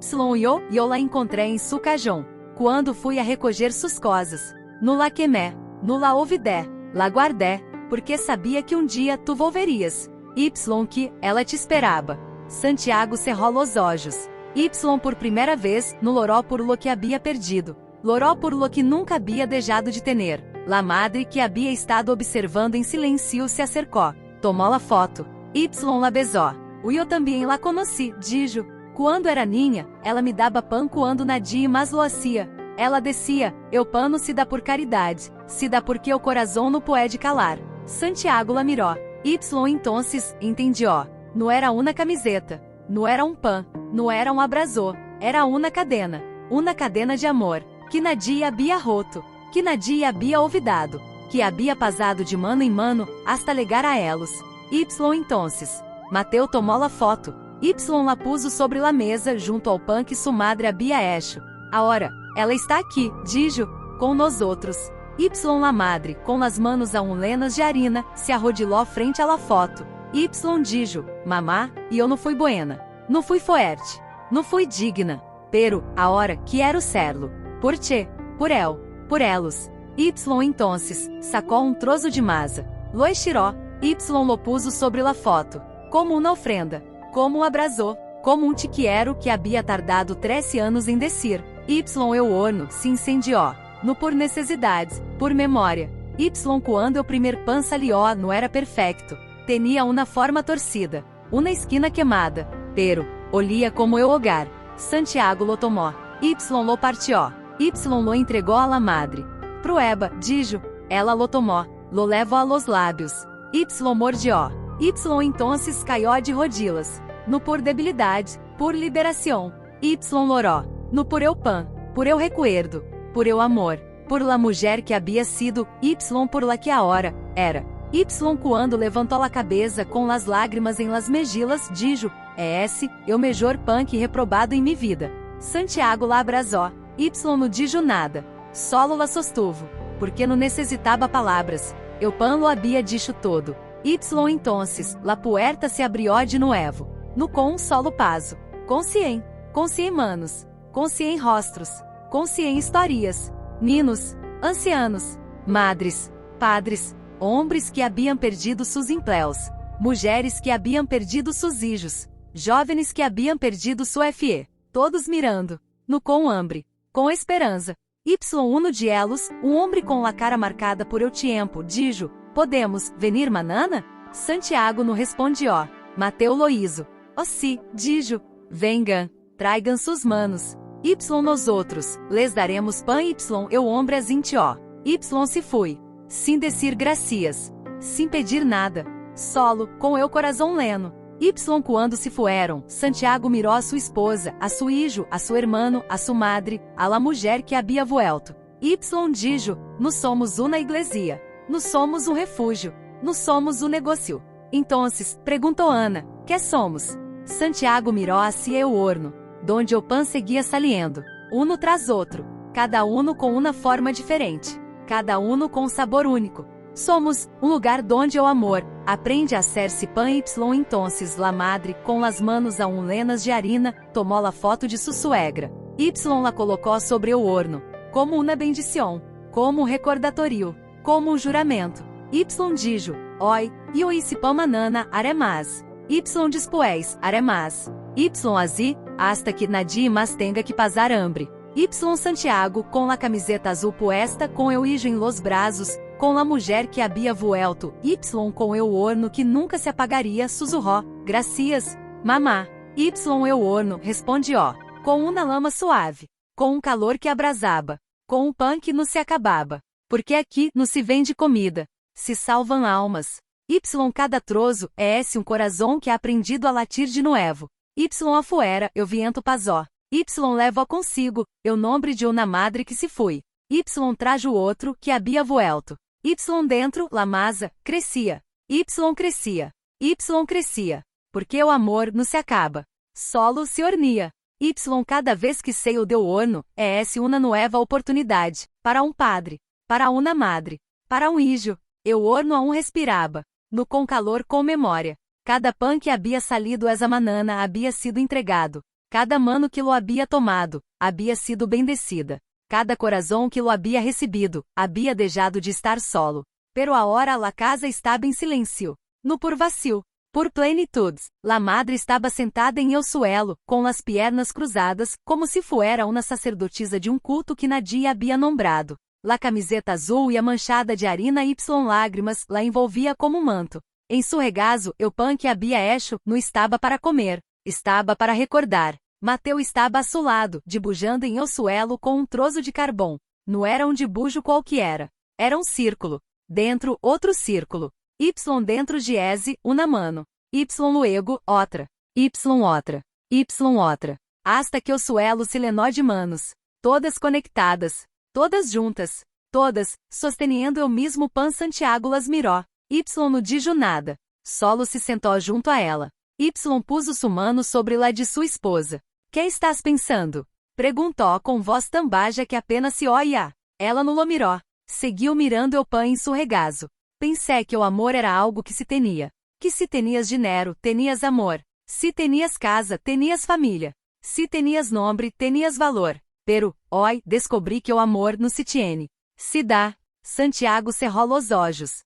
eu la encontrei em su cajón, quando fui a recoger suas coisas. No la quemé, no la olvidé, la guardé, porque sabia que dia tu volverias. Y que ela te esperava. Santiago cerrou los olhos. Y por primeira vez, no loró por lo que havia perdido. Loró por lo que nunca havia deixado de tener. La madre que havia estado observando em silêncio se acercou, tomou la foto. Y la besó. Eu também la conheci, dijo. Quando era ninha, ela me dava pão quando nadie mas lo hacía. Ela descia, eu pano se dá por caridade, se dá porque o coração não pode calar. Santiago la miró. Y entonces, entendió. Não era uma camiseta, não era um pão, não era um abraço, era uma cadena de amor, que nadie havia roto, que nadie havia olvidado, que havia pasado de mano em mano, hasta legar a elos. Y entonces, Mateu tomou la foto. Y la puso sobre la mesa junto ao pão que sua madre havia hecho. Agora, ela está aqui, dijo, com nós outros. Y la madre, com las manos aún lenas de harina, se arrodilhou frente a la foto. Y dijo, mamá, e eu não fui buena, não fui fuerte, não fui digna, pero, agora, quero serlo. Por ti, por él, por elos. Y entonces, sacou um troço de masa. Lo estiró, Y lo puso sobre la foto, como uma ofrenda, como um abraço, como um te quero que havia tardado 13 anos em descer. Y o horno se incendiou, no por necessidades, por memória. Y quando o primeiro pan salió não era perfeito, tinha uma forma torcida, uma esquina queimada, pero, olía como o hogar. Santiago lo tomó, Y lo partió, Y lo entregou a la madre. Prueba, dijo, ela lo tomó, lo levou a los lábios. Y mordió. Y entonces caió de rodillas, no por debilidade, por liberação. Y loró, no por eu pan, por eu recuerdo, por eu amor, por la mulher que havia sido, Y por la que agora era. Y quando levantou a cabeça com las lágrimas em las mejillas, dijo, é esse, eu melhor pan que reprobado em mi vida. Santiago la abraçou. Y não dijo nada, solo la sostuvo, porque não necessitava palavras, eu pan lo havia dicho todo. Y entonces, la puerta se abrió de nuevo, no com um solo paso. Com cien manos, com 100 rostros, com 100 historias, ninos, ancianos, madres, padres, hombres que haviam perdido seus empleos, mulheres que haviam perdido seus hijos, jovens que haviam perdido sua fe, todos mirando, no com hambre, com esperança. Y uno de elos, um homem com la cara marcada por el tiempo, dijo, podemos venir manana? Santiago no respondió. Mateu lo hizo. Oh sí, dijo, vengan, traigan sus manos. Y nos outros, les daremos pan. Y eu hombre asintió. Y se foi, sem decir gracias, sem pedir nada, solo, com el coração leno. Y quando se fueron, Santiago mirou a sua esposa, a su hijo, a su hermano, a su madre, a la mulher que havia vuelto. Y dijo, nós somos una iglesia, nós somos um refúgio, nós somos um negócio. Entonces, perguntou Ana, que somos? Santiago mirou hacia o horno, donde o pão seguia saliendo, uno tras outro, cada uno com uma forma diferente, cada uno com um sabor único. Somos um lugar donde o amor aprende a ser-se pan. Y entonces la madre, com las manos aún lenas de harina, tomou la foto de sua suegra. Y la colocou sobre o horno, como uma bendição, como um recordatorio, como um juramento. Y dijo, oi, e o esse pão manana aremas. Y después aremas. Y así, hasta que nadie mas tenga que pasar hambre. Y Santiago, com la camiseta azul puesta com eu hijo em los brazos, com la mulher que había vuelto, Y com eu horno que nunca se apagaria, sussurró, gracias, mamá. Y eu horno, responde ó, com uma lama suave, com calor que abrasaba, com pão que não se acababa, porque aqui não se vende comida, se salvam almas. Y cada trozo é esse corazón que ha aprendido a latir de nuevo. Y afuera, eu viento pasó. Y levo consigo, eu nombre de uma madre que se foi. Y trajo o outro que había vuelto. Y dentro, la masa, crescia. Y crescia. Y crescia. Porque o amor não se acaba. Solo se hornia. Y cada vez que sei o deu horno, é esse uma nueva oportunidade. Para padre. Para uma madre. Para hijo. Eu horno a respiraba. No com calor com memória. Cada pão que había salido essa manana había sido entregado. Cada mano que lo había tomado, había sido bendecida. Cada corazón que lo había recebido, había deixado de estar solo. Pero ahora la casa estava em silêncio. No por vacío. Por plenitude, la madre estava sentada em el suelo, com as piernas cruzadas, como se fuera uma sacerdotisa de culto que nadie había nombrado. La camiseta azul e a manchada de harina y lágrimas la envolvia como manto. Em su regazo, o pão que había hecho, não estava para comer, estava para recordar. Mateu estava assolado, dibujando em el suelo com trozo de carvão. Não era dibujo qualquer. Era círculo. Dentro, outro círculo. Y dentro de ese, uma mano. Y luego, outra. Y outra. Y outra. Hasta que o suelo se lenó de manos. Todas conectadas. Todas juntas. Todas, sosteniendo o mesmo pão. Santiago las miró. Y no dijo nada. Solo se sentou junto a ela. Y puso su mano sobre la de sua esposa. Que estás pensando? Perguntou com voz tão baixa que apenas se oía. Ela não lo miró. Seguiu mirando o pão em seu regazo. Pensei que o amor era algo que se tenia. Que se tenias dinheiro, tenias amor. Se tenias casa, tenias família. Se tenias nome, tenias valor. Pero, descobri que o amor não se tiene. Se dá. Santiago cerrou os olhos.